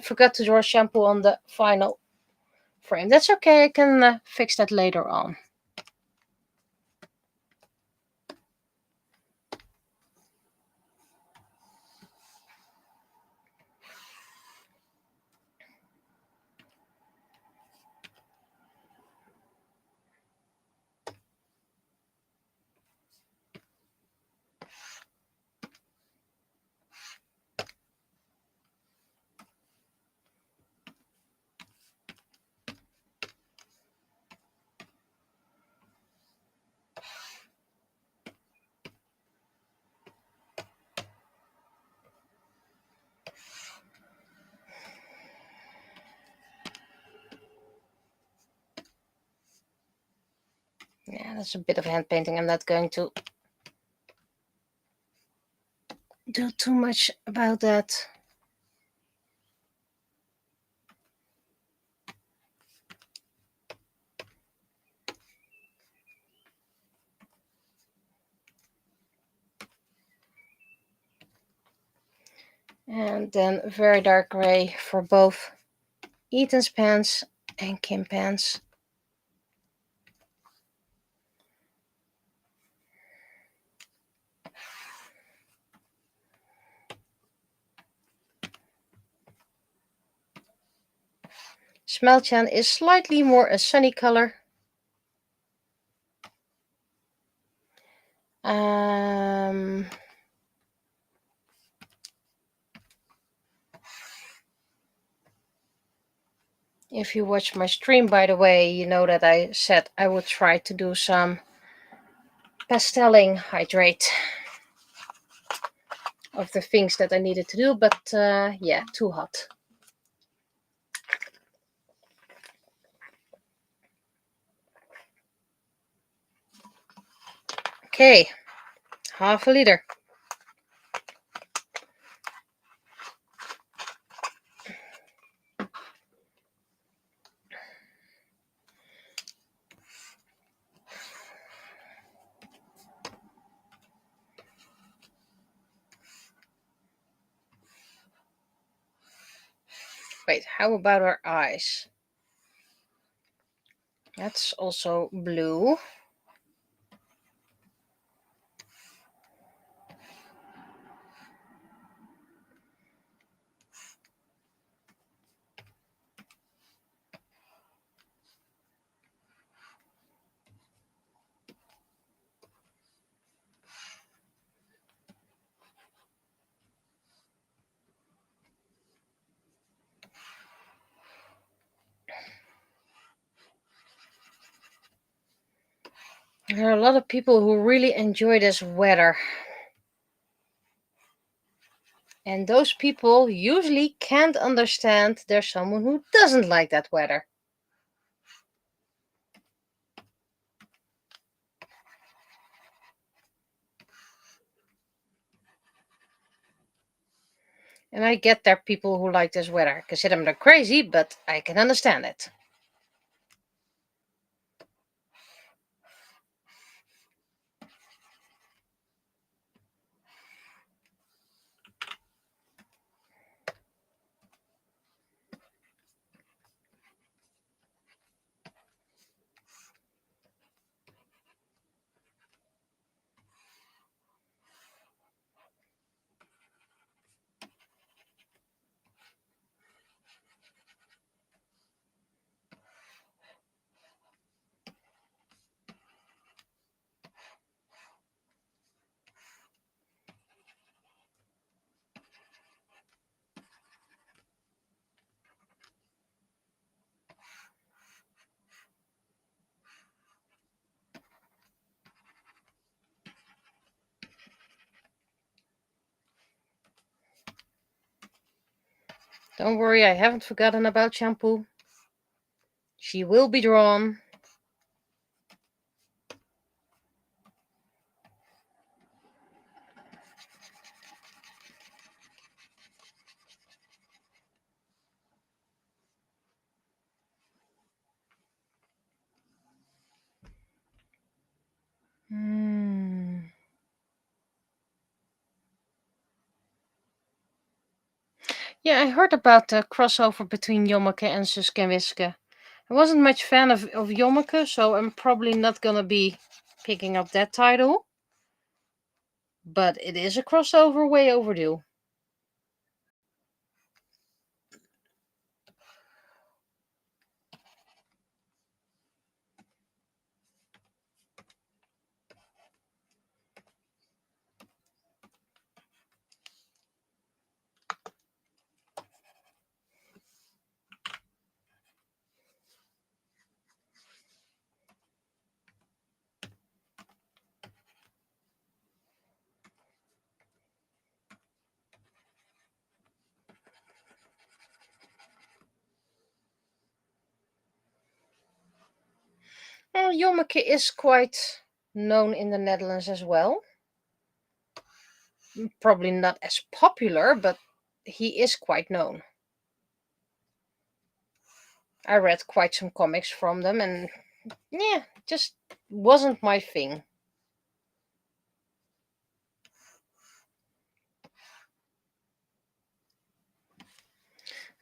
Forgot to draw shampoo on the final frame. That's okay, I can fix that later on. Yeah, that's a bit of hand painting. I'm not going to do too much about that. And then very dark gray for both Ethan's pants and Kim pants. Smelchan is slightly more a sunny color. If you watch my stream, by the way, you know that I said I would try to do some pastelling hydrate of the things that I needed to do, but yeah, too hot. Okay, half a liter. Wait, how about our eyes? That's also blue. There are a lot of people who really enjoy this weather. And those people usually can't understand there's someone who doesn't like that weather. And I get there are people who like this weather. I consider them crazy, but I can understand it. Don't worry, I haven't forgotten about shampoo. She will be drawn. Yeah, I heard about the crossover between Jommeke and Suske and Wiske. I wasn't much fan of Jommeke, so I'm probably not gonna be picking up that title. But it is a crossover way overdue. Well, Jommeke is quite known in the Netherlands as well. Probably not as popular, but he is quite known. I read quite some comics from them, and yeah, just wasn't my thing.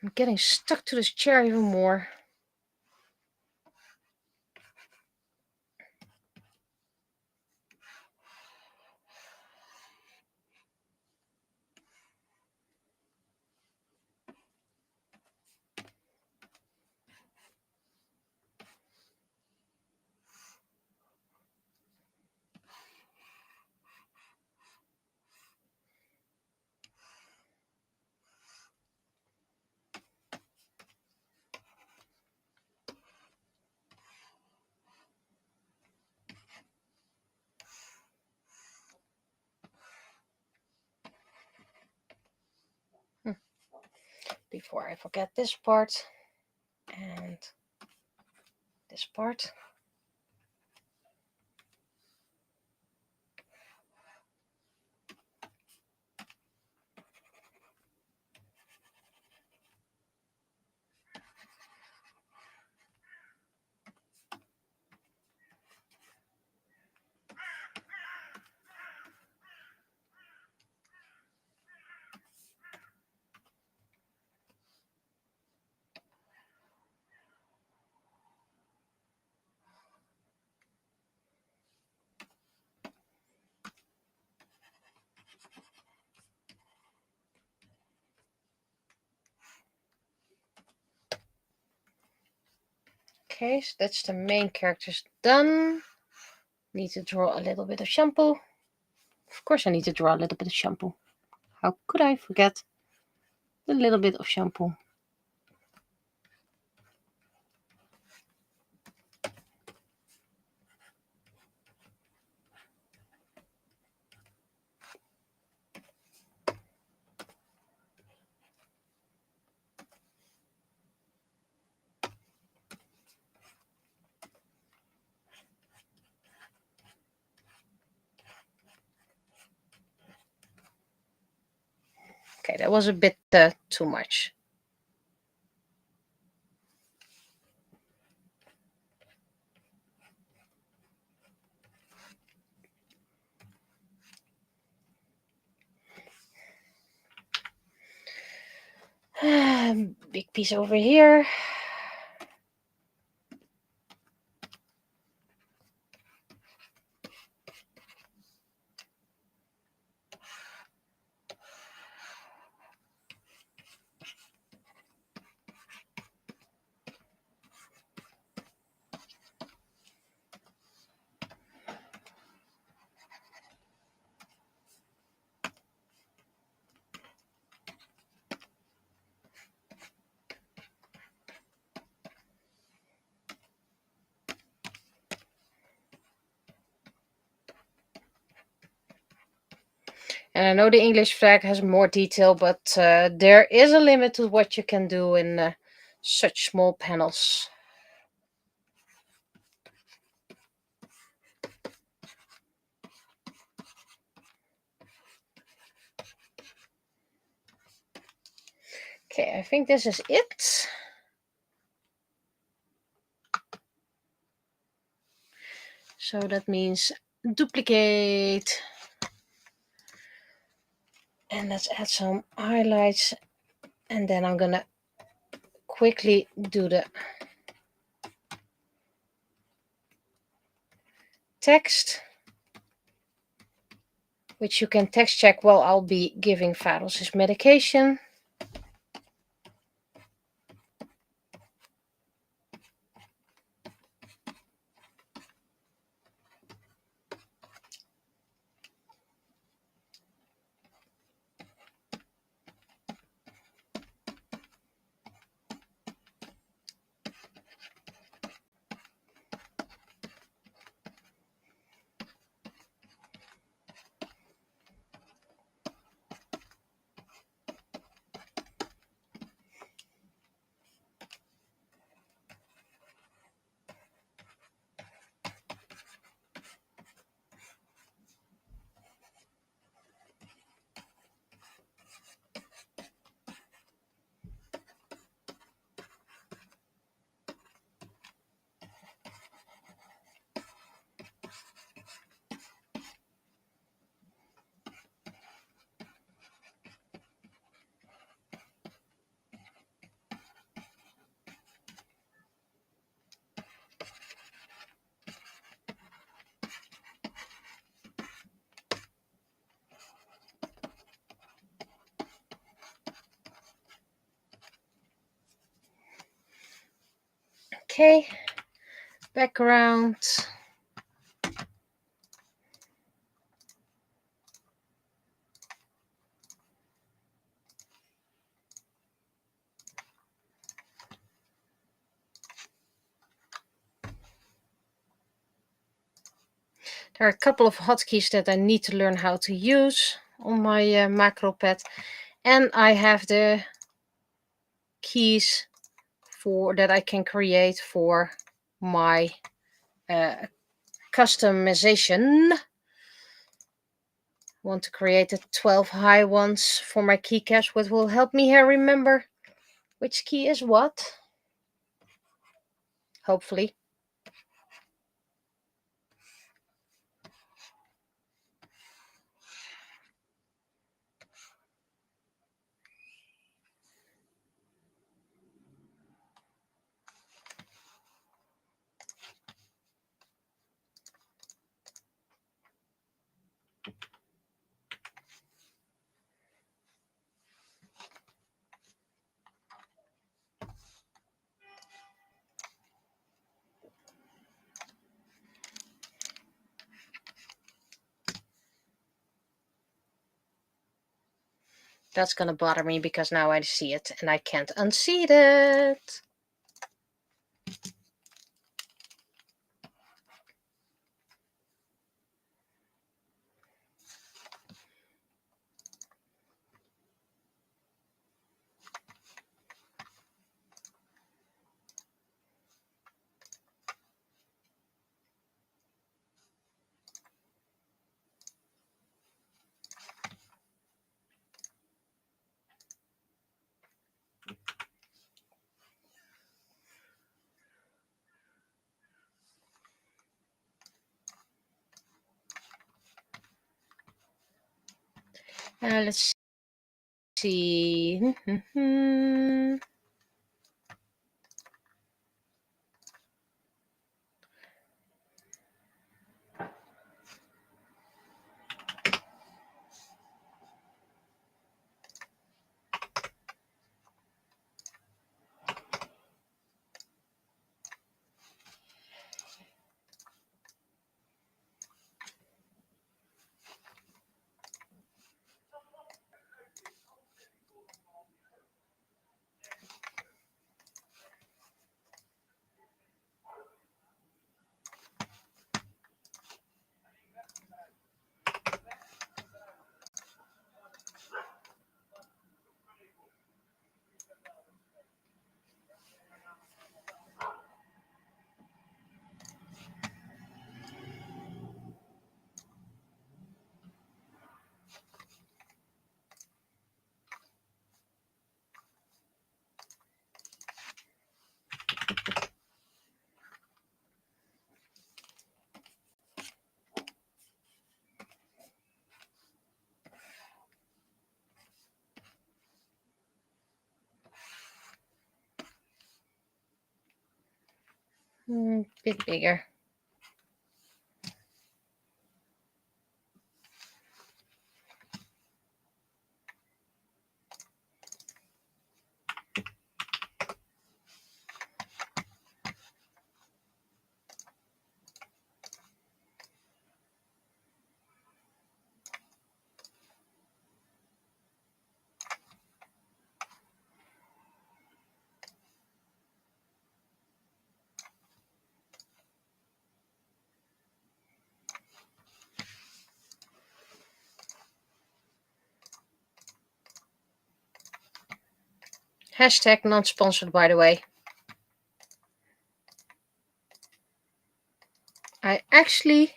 I'm getting stuck to this chair even more. Before I forget this part and this part. Okay, so that's the main characters done. Need to draw a little bit of shampoo. Of course I need to draw a little bit of shampoo. How could I forget a little bit of shampoo? Okay, that was a bit too much. Big piece over here. And I know the English flag has more detail, but there is a limit to what you can do in such small panels. Okay, I think this is it. So that means duplicate. And let's add some highlights. And then I'm gonna quickly do the text, which you can text check while I'll be giving Vados his medication. Okay, background. There are a couple of hotkeys that I need to learn how to use on my macro pad. And I have the keys for that I can create for my customization. I want to create the 12 high ones for my keycaps, which will help me here remember which key is what. Hopefully. That's gonna bother me because now I see it and I can't unsee it. Let's see. Bit bigger. Hashtag non-sponsored, by the way. I actually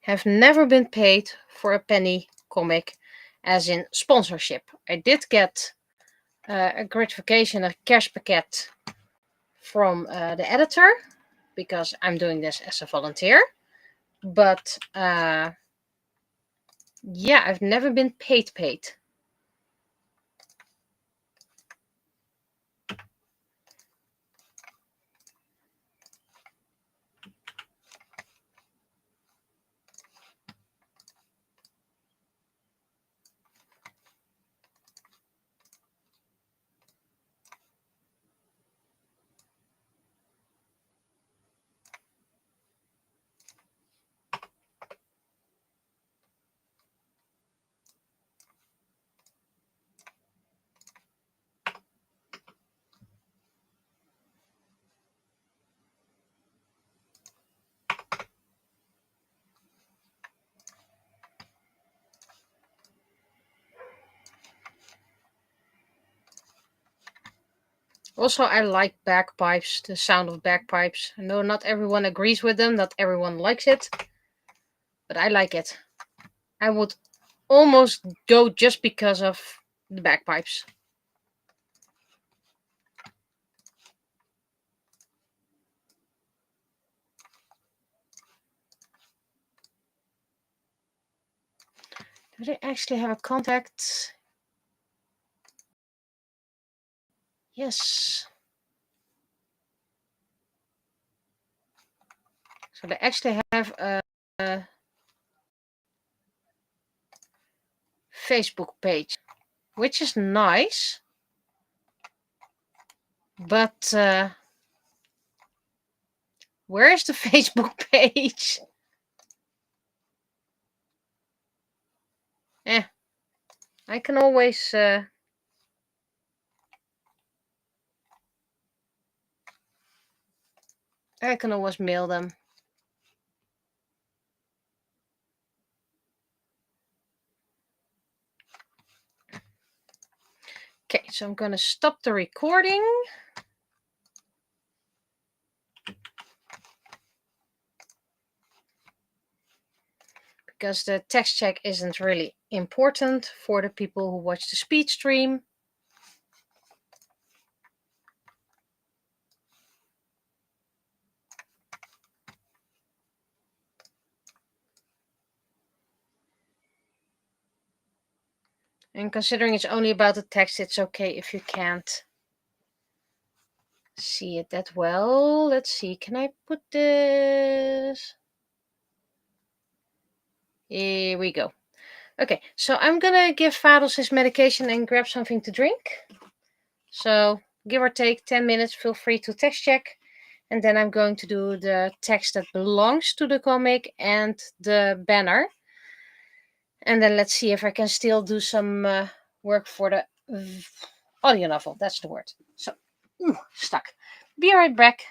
have never been paid for a penny comic, as in sponsorship. I did get a gratification, a cash packet from the editor, because I'm doing this as a volunteer. But yeah, I've never been paid. Also, I like bagpipes, the sound of bagpipes. I know not everyone agrees with them, not everyone likes it, but I like it. I would almost go just because of the bagpipes. Do they actually have a contact? Yes. So they actually have a Facebook page, which is nice. But where is the Facebook page? I can always mail them. Okay, so I'm gonna stop the recording. Because the text check isn't really important for the people who watch the speed stream. And considering it's only about the text, it's okay if you can't see it that well. Let's see, can I put this? Here we go. Okay, so I'm gonna give Vados his medication and grab something to drink. So give or take 10 minutes, feel free to text check. And then I'm going to do the text that belongs to the comic and the banner. And then let's see if I can still do some work for the audio novel. That's the word. So, stuck. Be right back.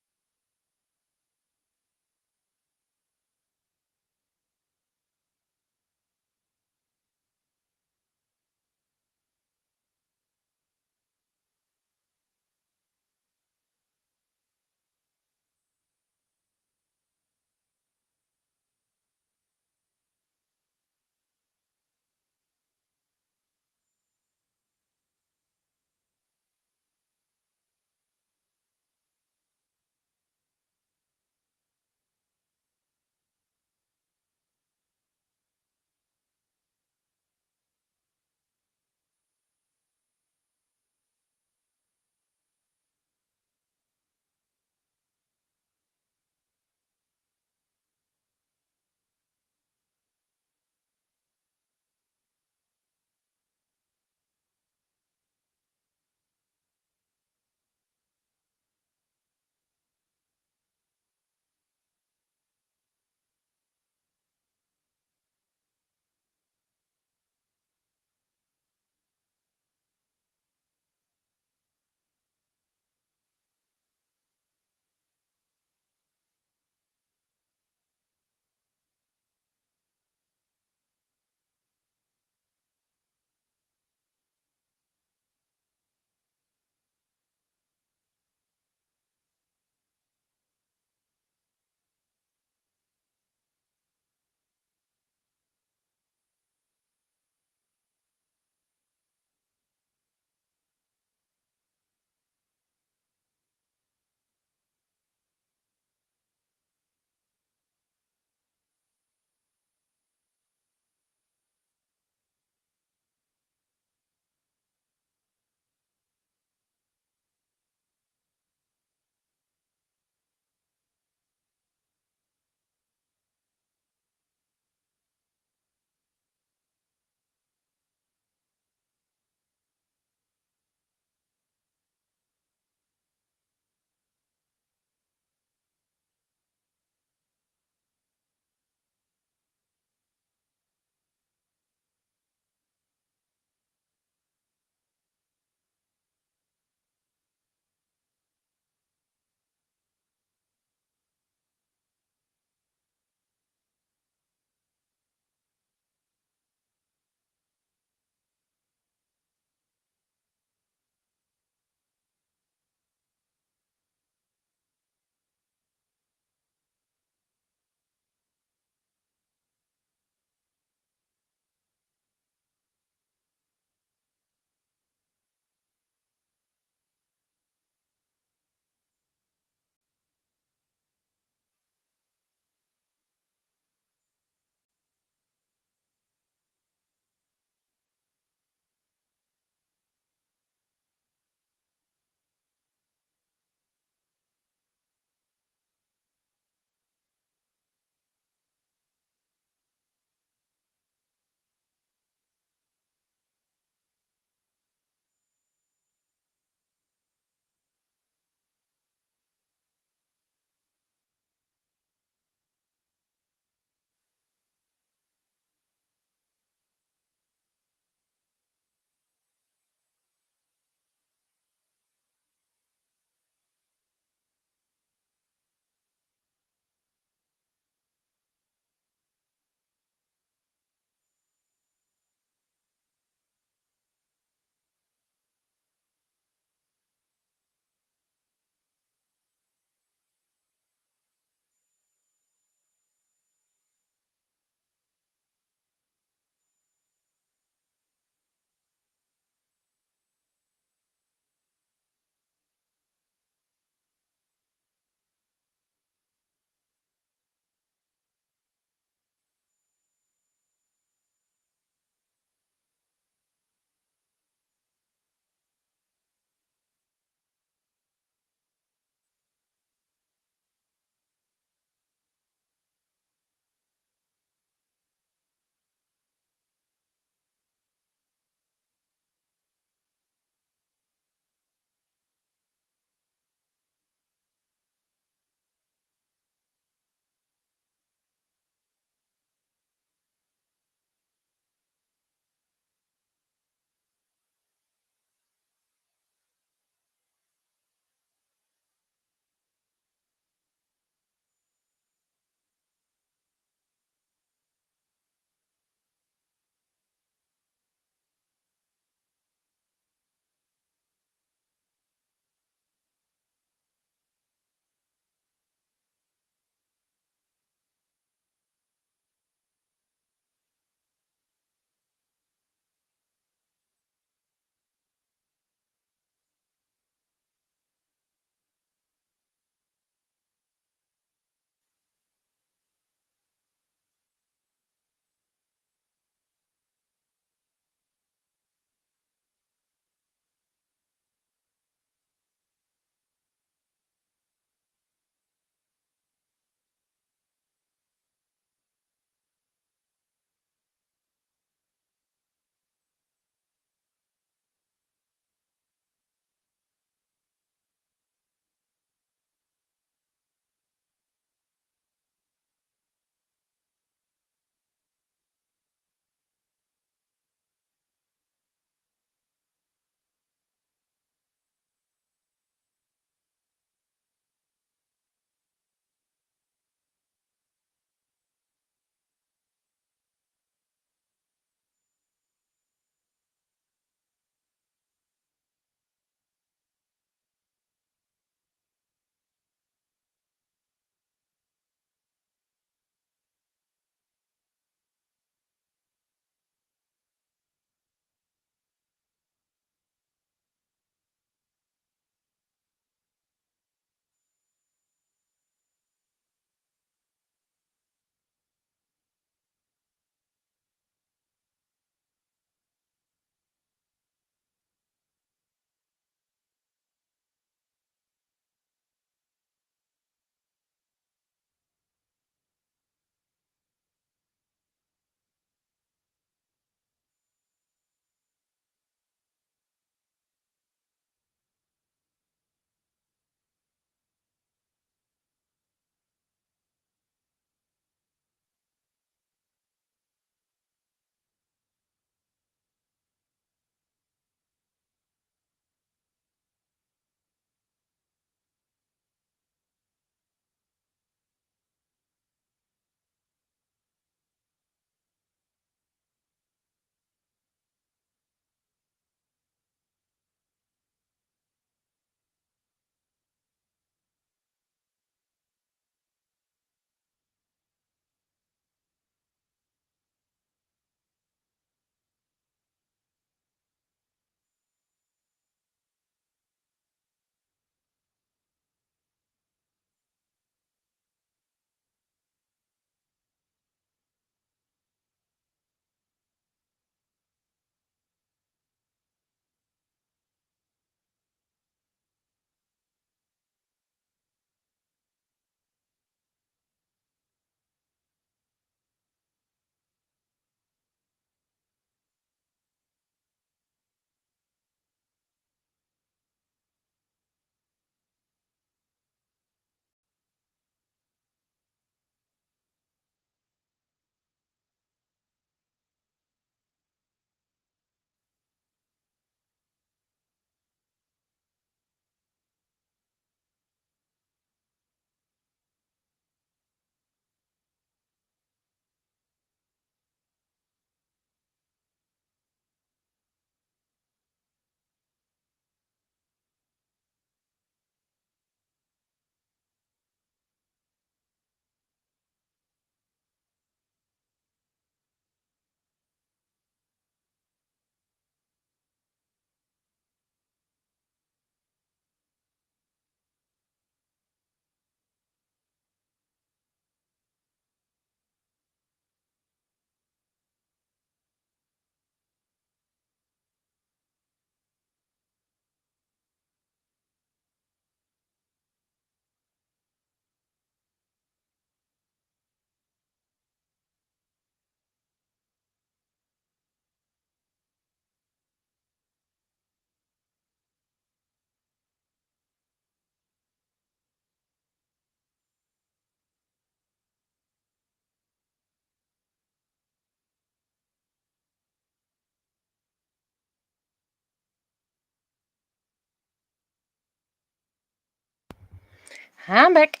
I'm back.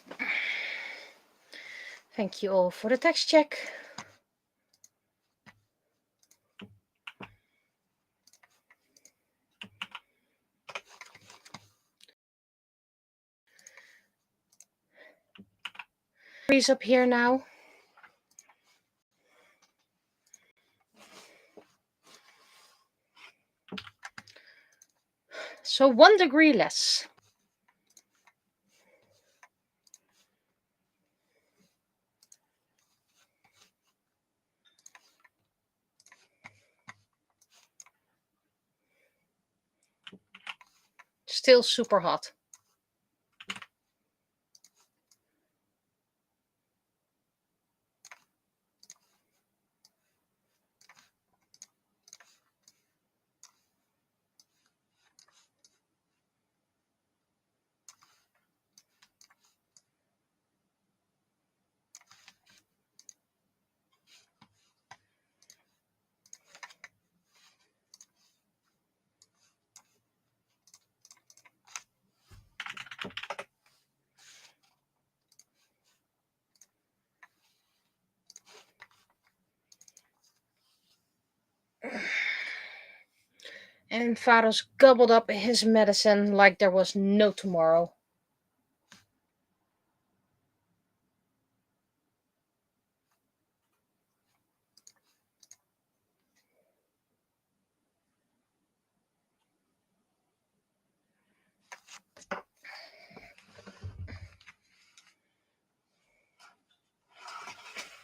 Thank you all for the text check. Freeze up here now. So 1 degree less. Still super hot. And Faros gobbled up his medicine like there was no tomorrow.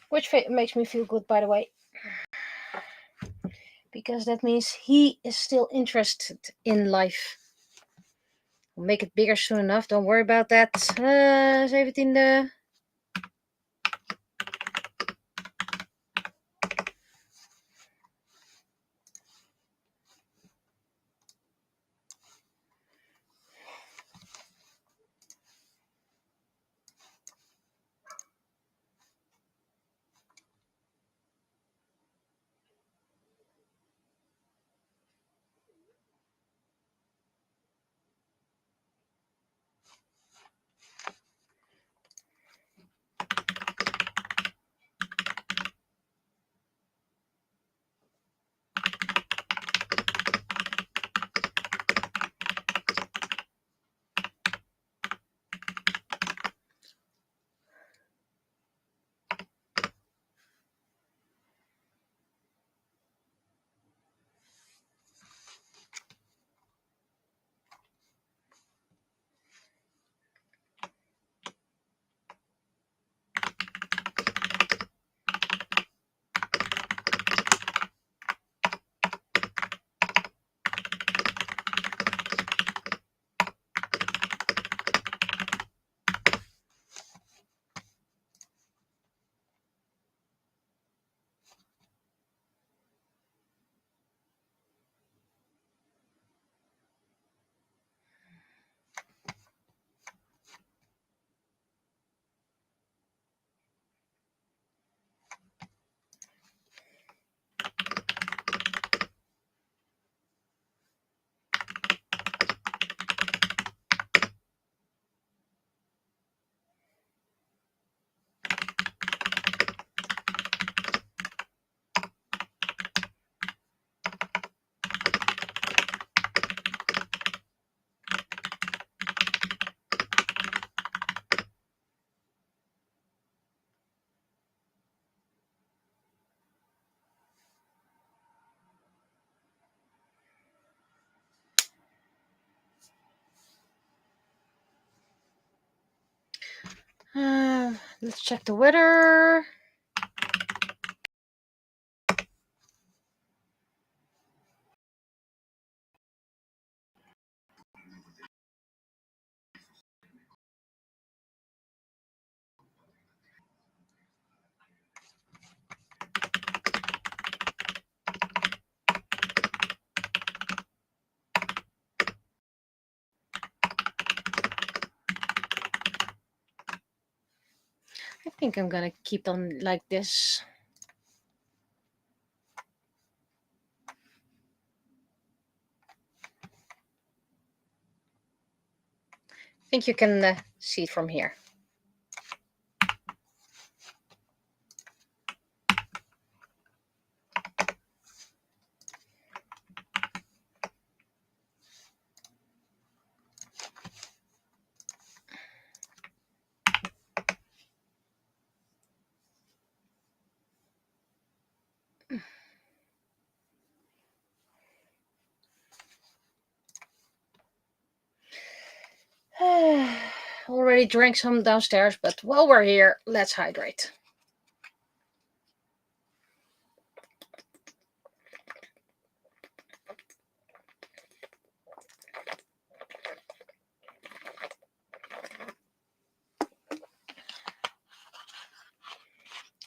Which makes me feel good, by the way. Because that means he is still interested in life. We'll make it bigger soon enough. Don't worry about that. 17e. Let's check the weather. I think I'm gonna keep on like this. I think you can see it from here. Already drank some downstairs, but while we're here, let's hydrate.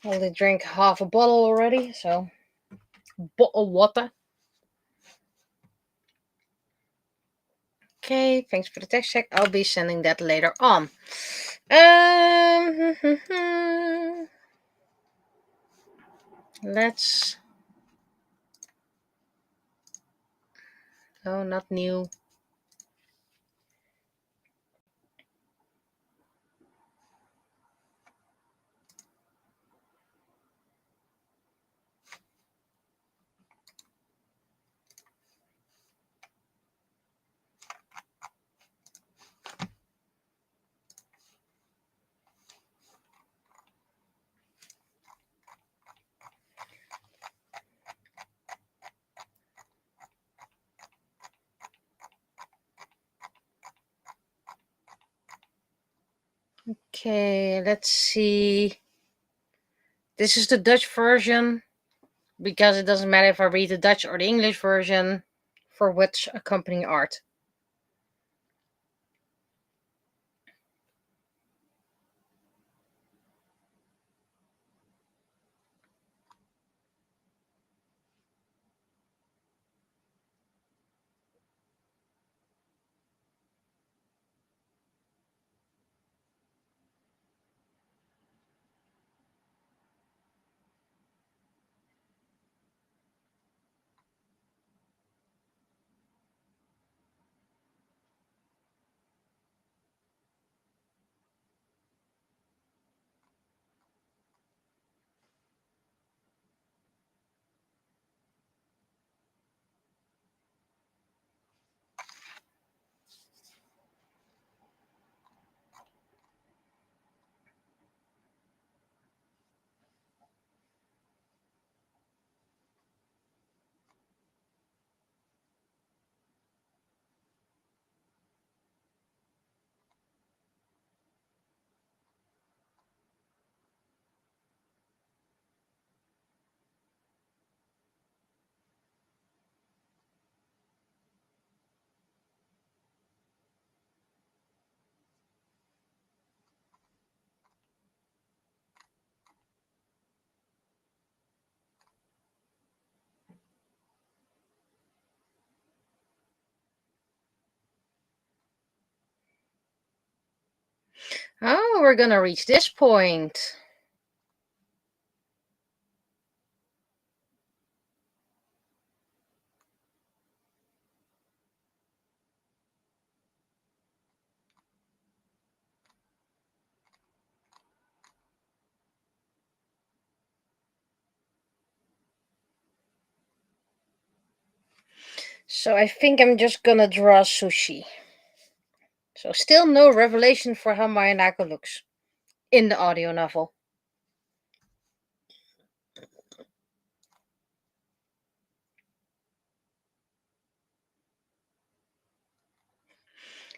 I only drank half a bottle already, so bottle water. Okay, thanks for the text check. I'll be sending that later on. Let's... Oh, not new. Okay, let's see. This is the Dutch version, because it doesn't matter if I read the Dutch or the English version for which accompanying art. Oh, we're gonna reach this point. So I think I'm just gonna draw sushi. So still no revelation for how Mayanako looks in the audio novel.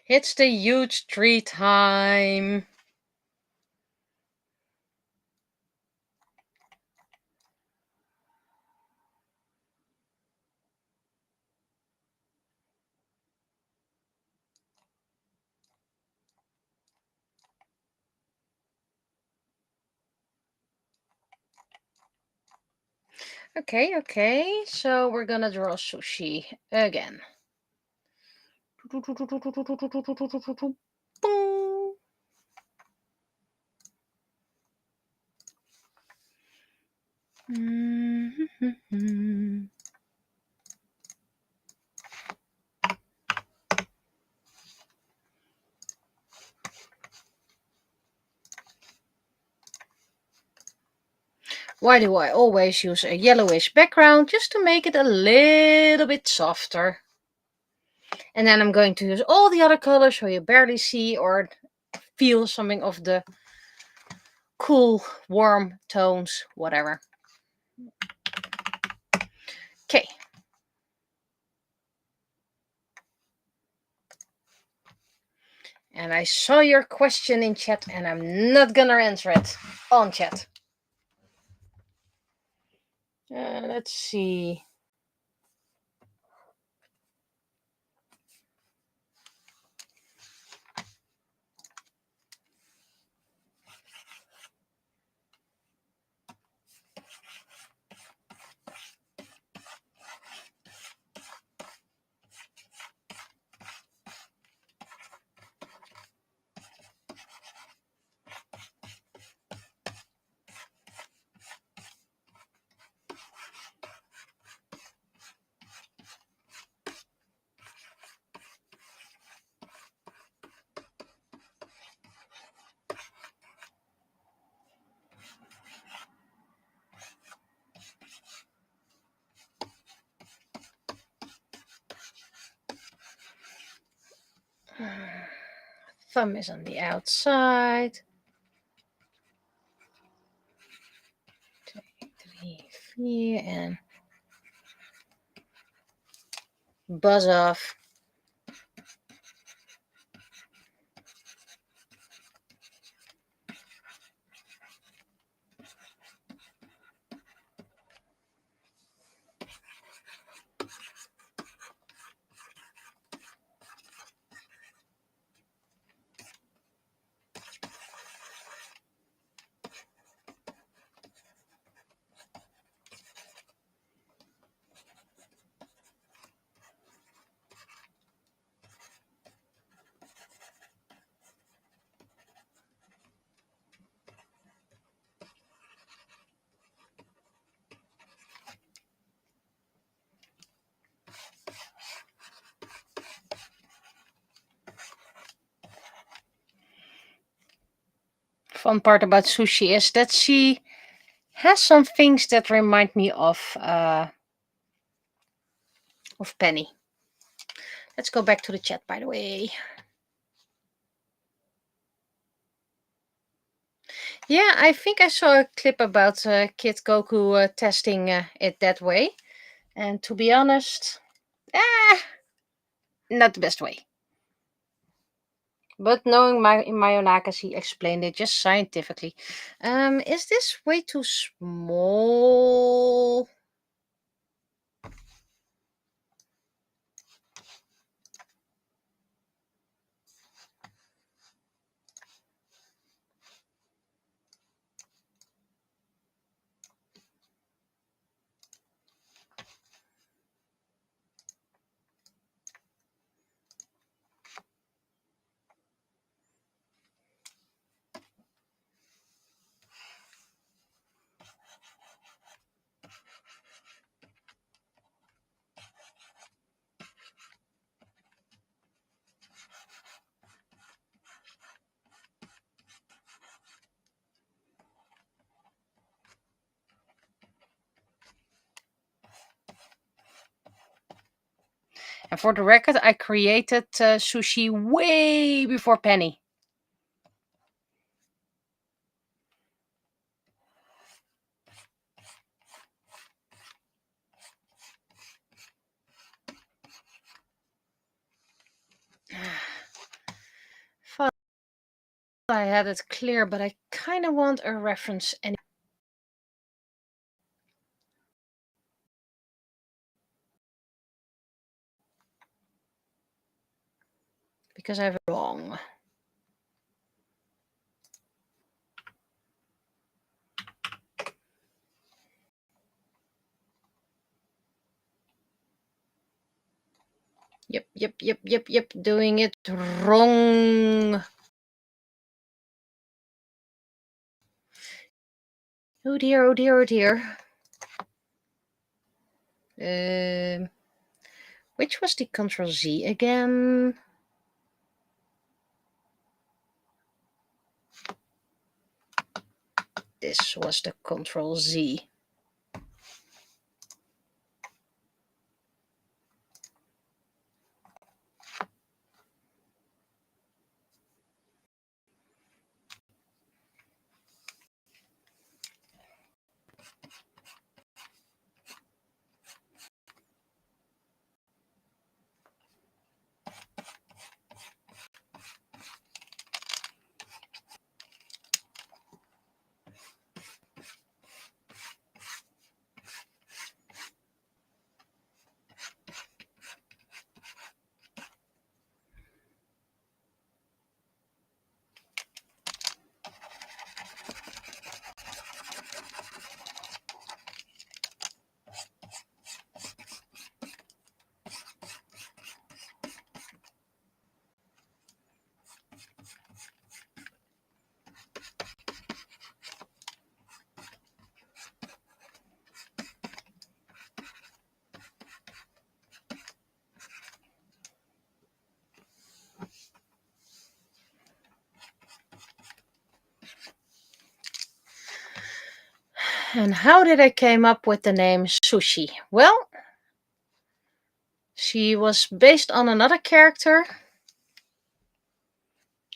It's the huge tree time. Okay, so we're gonna draw sushi again. Why do I always use a yellowish background? Just to make it a little bit softer. And then I'm going to use all the other colors so you barely see or feel something of the cool, warm tones, whatever. Okay. And I saw your question in chat and I'm not gonna answer it on chat. Let's see. Thumb is on the outside. 2, 3, 4 and buzz off. Fun part about sushi is that she has some things that remind me of Penny. Let's go back to the chat, by the way. Yeah, I think I saw a clip about Kid Goku testing it that way. And to be honest, not the best way. But knowing Mayonaka, he explained it just scientifically. Is this way too small? And for the record, I created sushi way before Penny. Thought I had it clear, but I kind of want a reference anyway. Because I have it wrong. Yep. Doing it wrong. Oh dear. Which was the Ctrl Z again? this was the Control Z. And how did I came up with the name Sushi? Well, she was based on another character.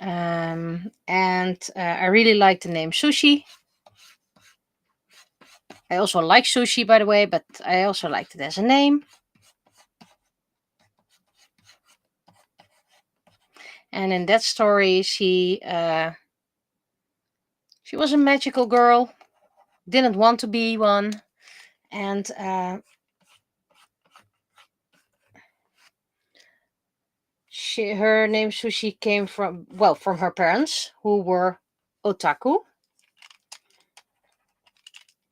And I really like the name Sushi. I also like sushi, by the way, but I also liked it as a name. And in that story, she was a magical girl, didn't want to be one, and her name Sushi came from her parents, who were otaku,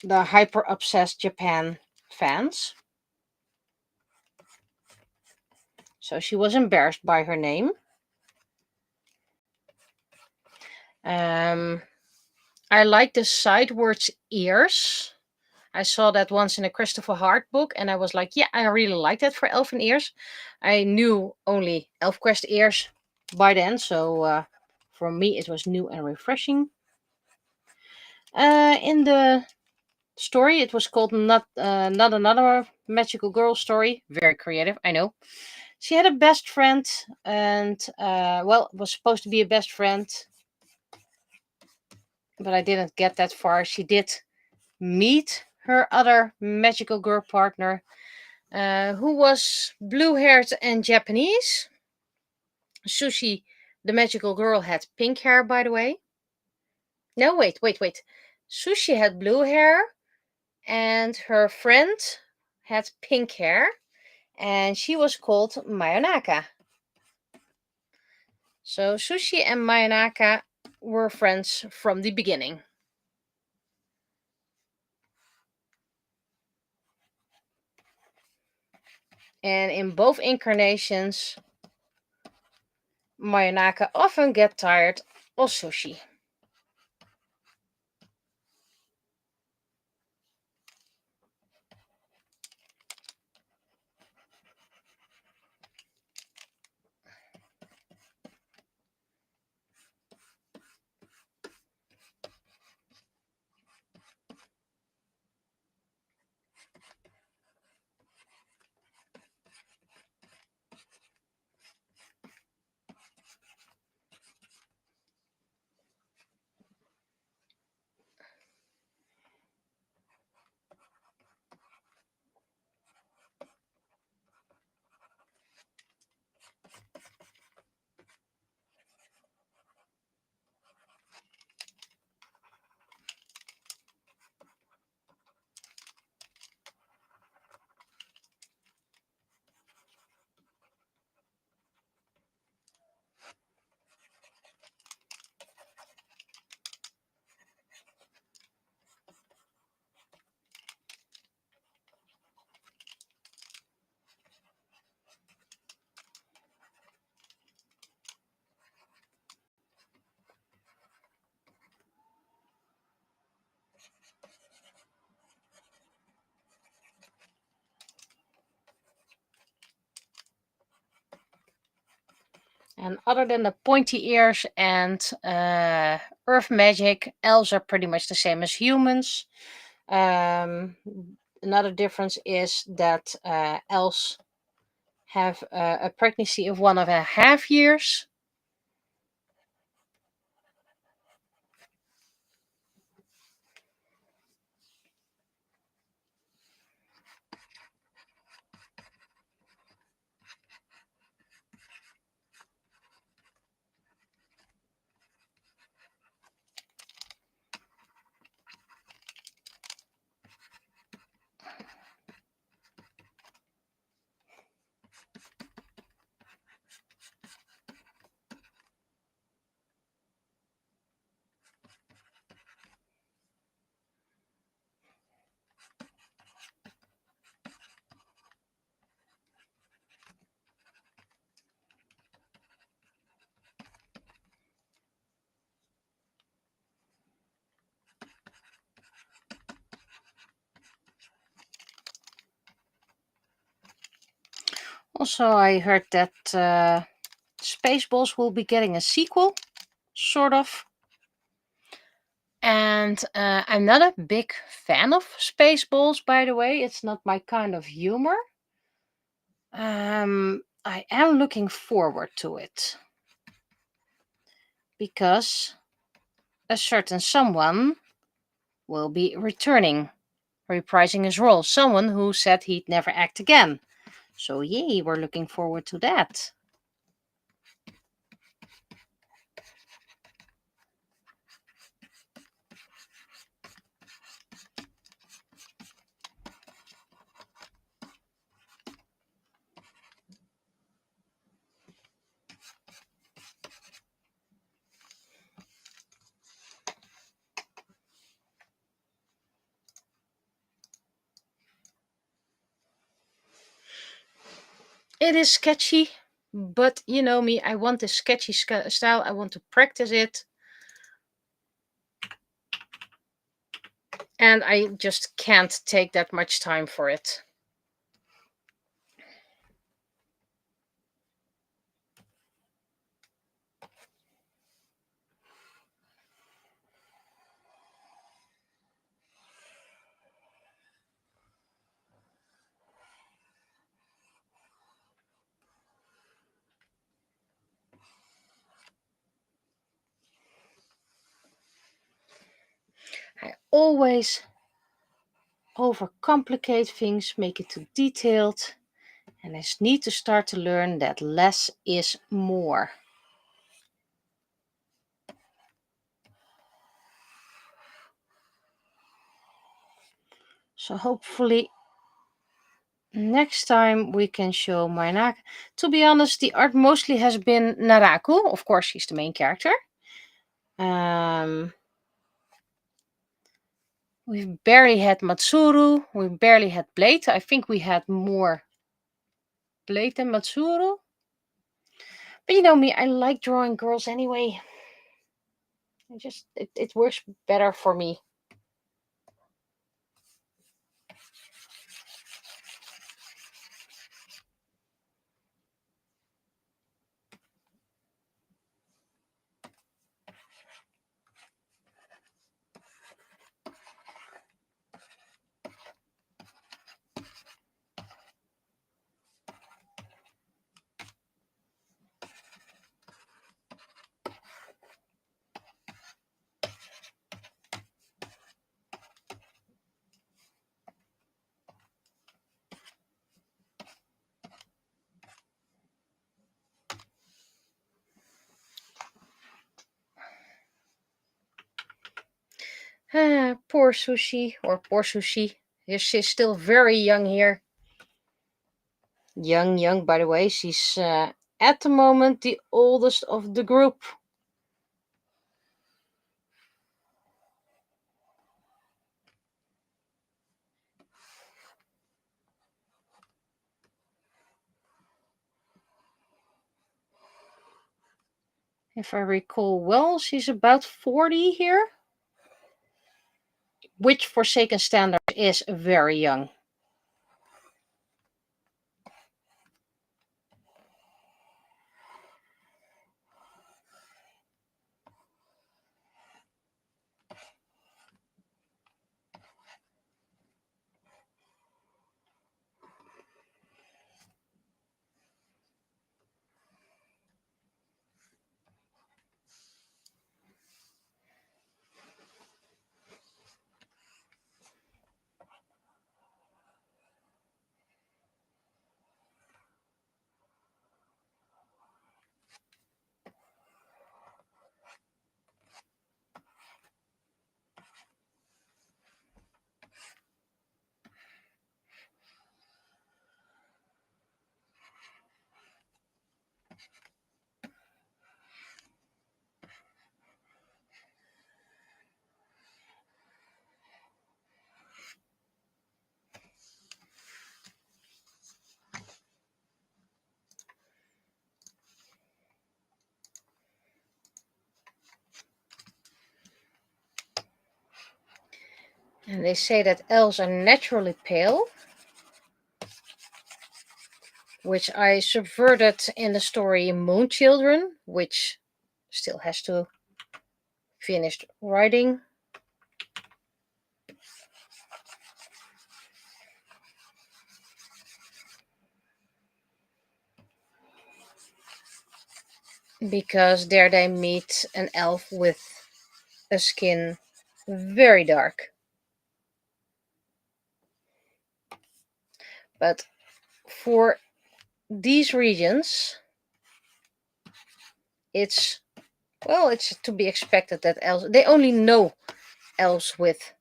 the hyper obsessed Japan fans. So she was embarrassed by her name. I like the sidewards ears. I saw that once in a Christopher Hart book, and I was like, yeah, I really like that for elfin ears. I knew only ElfQuest ears by then, so for me it was new and refreshing. In the story, it was called Not Another Magical Girl Story. Very creative, I know. She had a best friend, and it was supposed to be a best friend, but I didn't get that far. She did meet her other magical girl partner, who was blue-haired and Japanese. Sushi, the magical girl, had pink hair, by the way. No, wait. Sushi had blue hair, and her friend had pink hair, and she was called Mayonaka. So Sushi and Mayonaka were friends from the beginning. And in both incarnations, Mayonaka often get tired of Sushi. And other than the pointy ears and earth magic. Elves are pretty much the same as humans. Another difference is that elves have a pregnancy of 1.5 years. Also, I heard that Spaceballs will be getting a sequel, sort of. And I'm not a big fan of Spaceballs, by the way. It's not my kind of humor. I am looking forward to it. Because a certain someone will be returning, reprising his role. Someone who said he'd never act again. So yay, we're looking forward to that. It is sketchy, but you know me, I want this sketchy style. I want to practice it. And I just can't take that much time for it. I always overcomplicate things, make it too detailed, and I just need to start to learn that less is more. So hopefully next time we can show my Naka. To be honest, the art mostly has been Naraku. Of course, she's the main character. We've barely had Matsuru. We barely had Blade. I think we had more Blade than Matsuru. But you know me, I like drawing girls anyway. It works better for me. Poor Sushi, or poor Sushi. She's still very young here. Young, by the way. She's at the moment the oldest of the group. If I recall well, she's about 40 here. Which for Forsaken standards is very young. And they say that elves are naturally pale, which I subverted in the story Moon Children, which still has to finish writing. Because there they meet an elf with a skin very dark. But for these regions, it's to be expected that elves, they only know elves with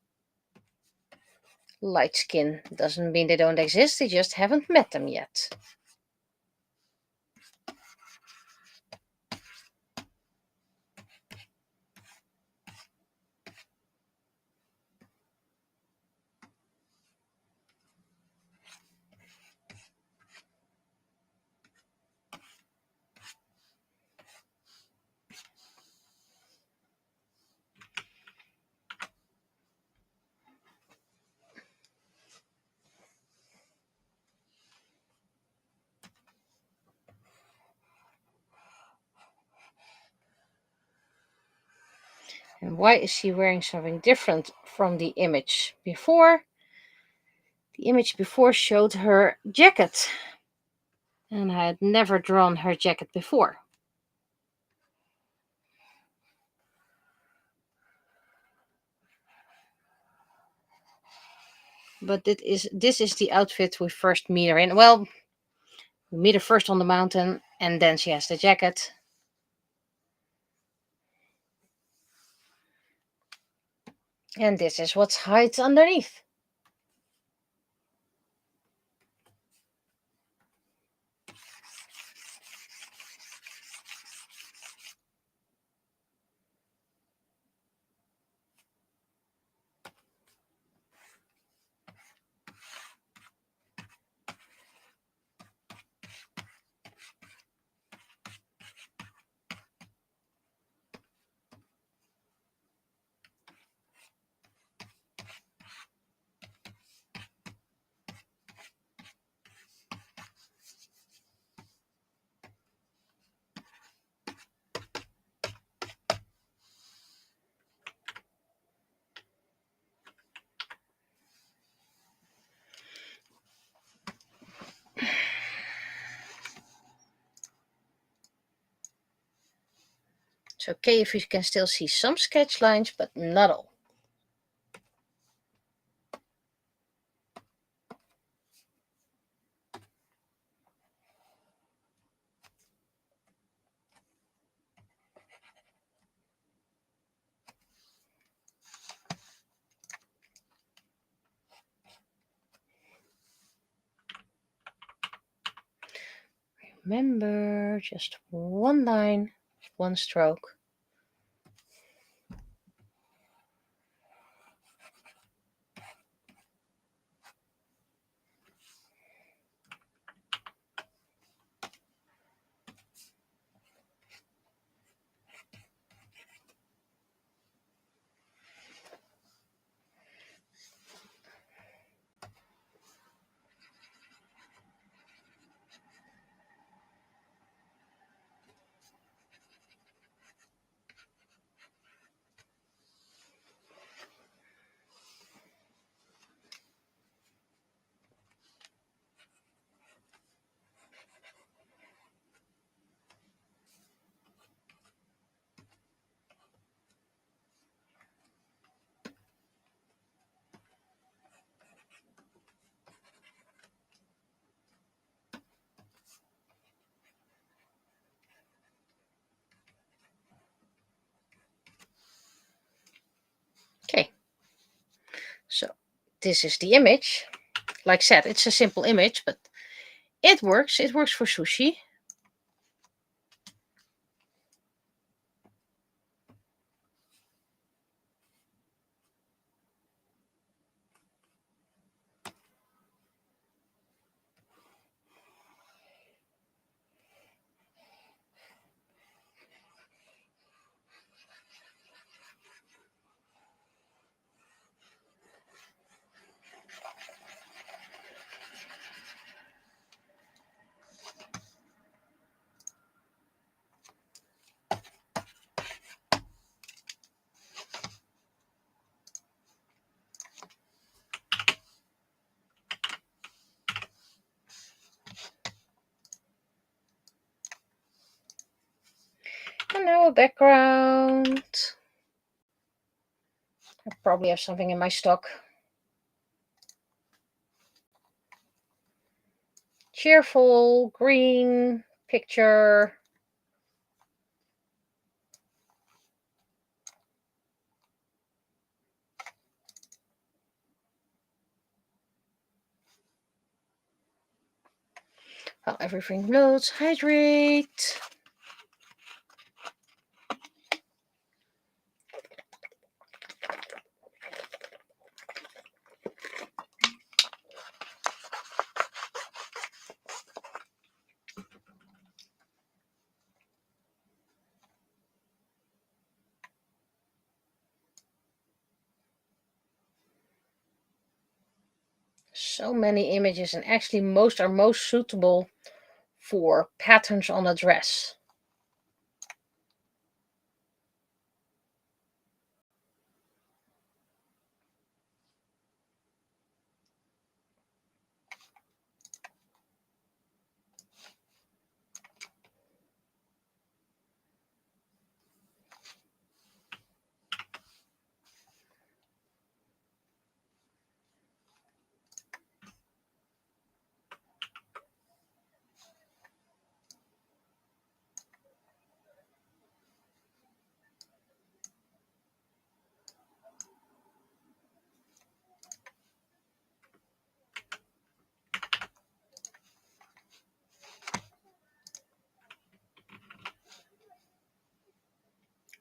light skin. Doesn't mean they don't exist, they just haven't met them yet. And why is she wearing something different from the image before? The image before showed her jacket, and I had never drawn her jacket before. But this is the outfit we first meet her in. Well, we meet her first on the mountain, and then she has the jacket. And this is what hides underneath. It's okay if you can still see some sketch lines, but not all. Remember, just one line, one stroke. Okay, so this is the image. Like I said, it's a simple image, but it works. It works for sushi. now a background. I probably have something in my stock. Cheerful, green picture. While everything loads, hydrate. So many images, and actually most are most suitable for patterns on a dress.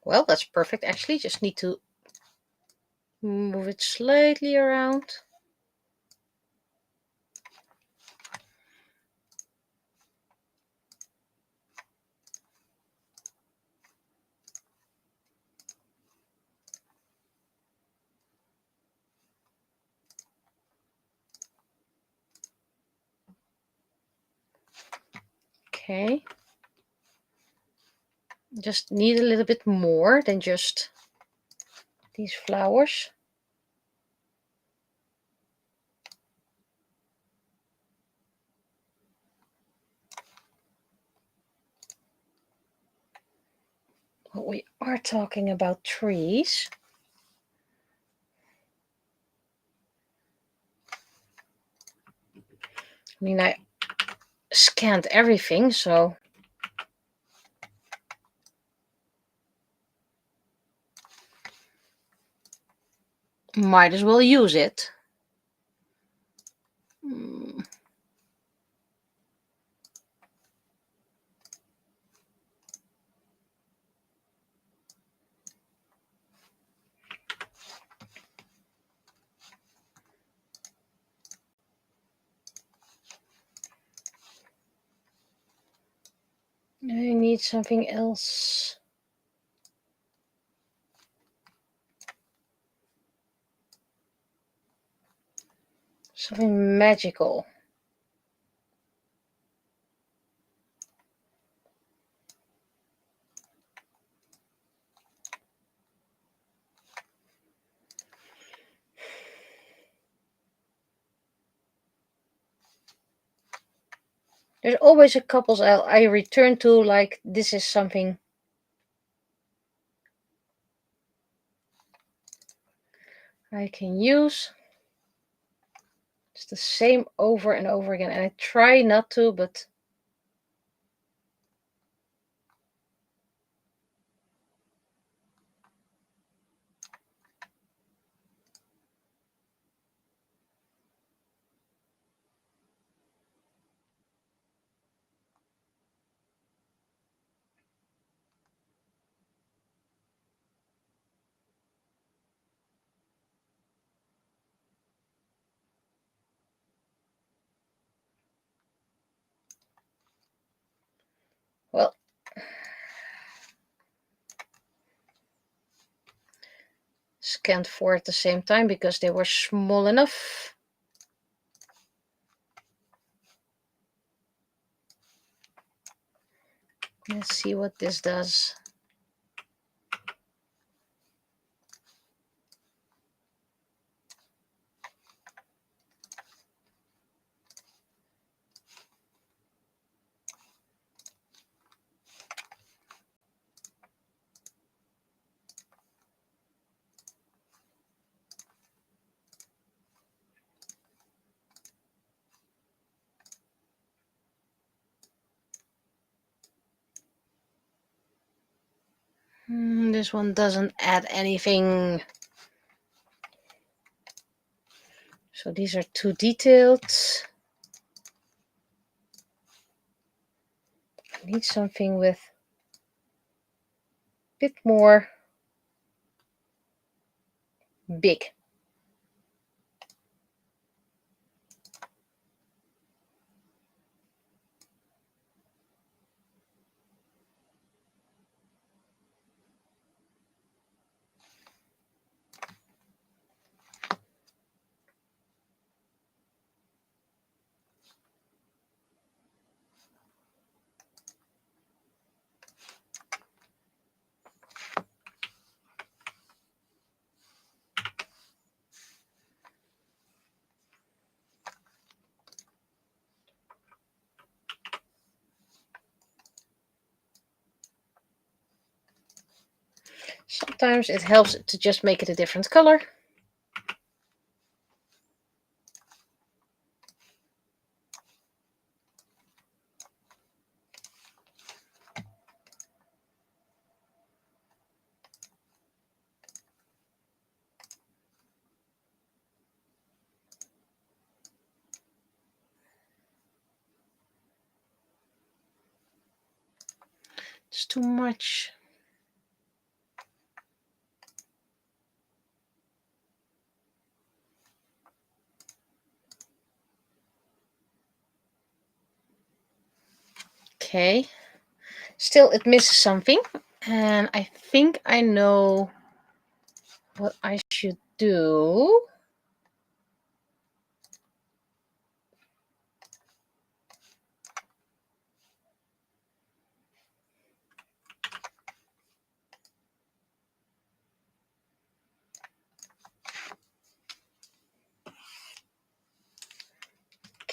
Well, that's perfect. Actually, just need to move it slightly around. Okay. Just need a little bit more than just these flowers. Well, we are talking about trees. I mean, I scanned everything, so might as well use it. I need something else. Something magical. There's always a couple I return to, like this is something I can use. It's the same over and over again, and I try not to, but well, scanned 4 at the same time because they were small enough. Let's see what this does. This one doesn't add anything. So these are too detailed. I need something with a bit more big. Sometimes it helps to just make it a different color. It's too much. Okay. Still, it misses something. And I think I know what I should do.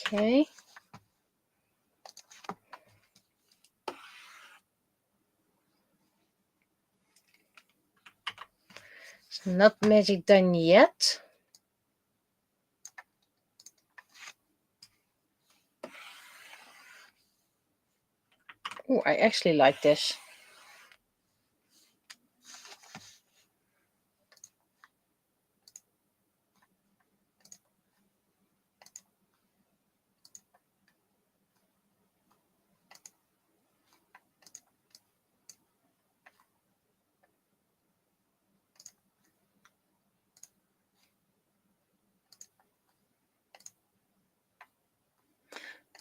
Okay. It's not magic done yet. Oh, I actually like this.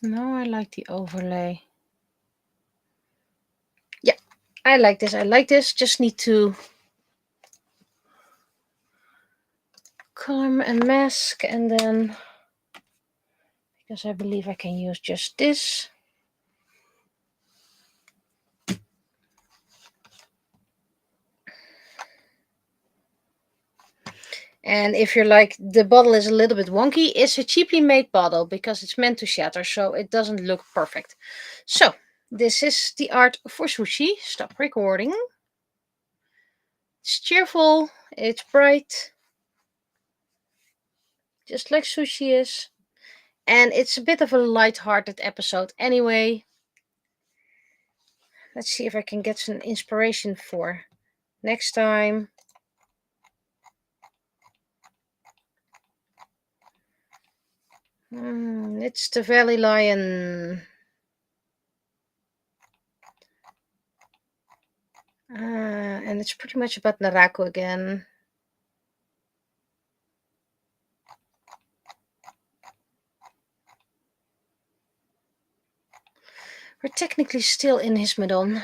No, I like the overlay. Yeah, I like this. I like this. Just need to color and mask, and then, because I believe I can use just this. And if you're like, the bottle is a little bit wonky, it's a cheaply made bottle because it's meant to shatter, so it doesn't look perfect. So, this is the art for sushi. Stop recording. It's cheerful, it's bright, just like sushi is. And it's a bit of a light-hearted episode anyway. Let's see if I can get some inspiration for next time. It's the Valley Lion. And it's pretty much about Narako again. We're technically still in Hismedon.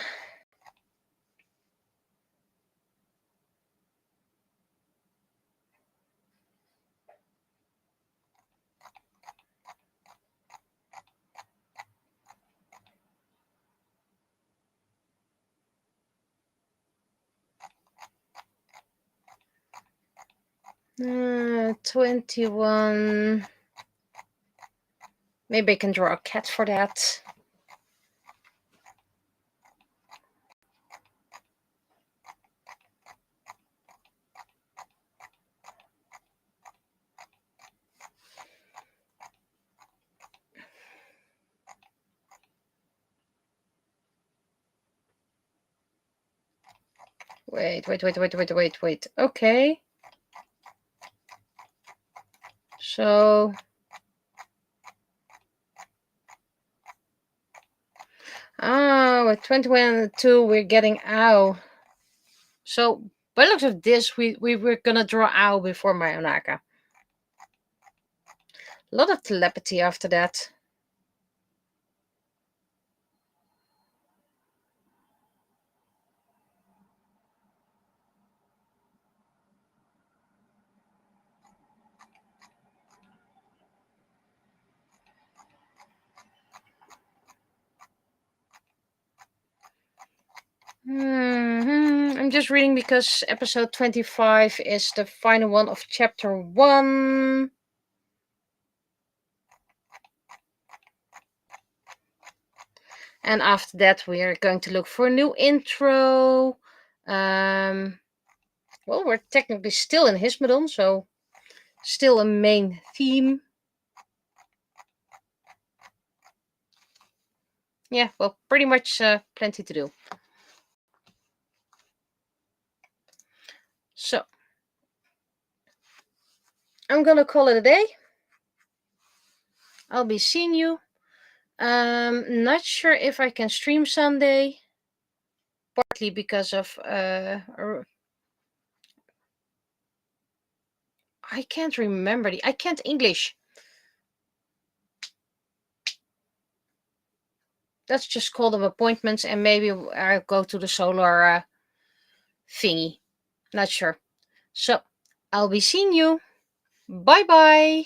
Uh, 21. Maybe I can draw a cat for that. Wait. Okay. So... with 21 we're getting ow. So, by the looks of this, we were gonna draw ow before Mayonaka. A lot of telepathy after that. I'm just reading because episode 25 is the final one of chapter 1. And after that, we are going to look for a new intro. Well, we're technically still in Hismedon, so still a main theme. Yeah, well, pretty much plenty to do. So, I'm gonna call it a day. I'll be seeing you. Not sure if I can stream Sunday. Partly because of I can't remember I can't English. Let's just call them appointments, and maybe I'll go to the solar thingy. Not sure. So, I'll be seeing you. Bye bye.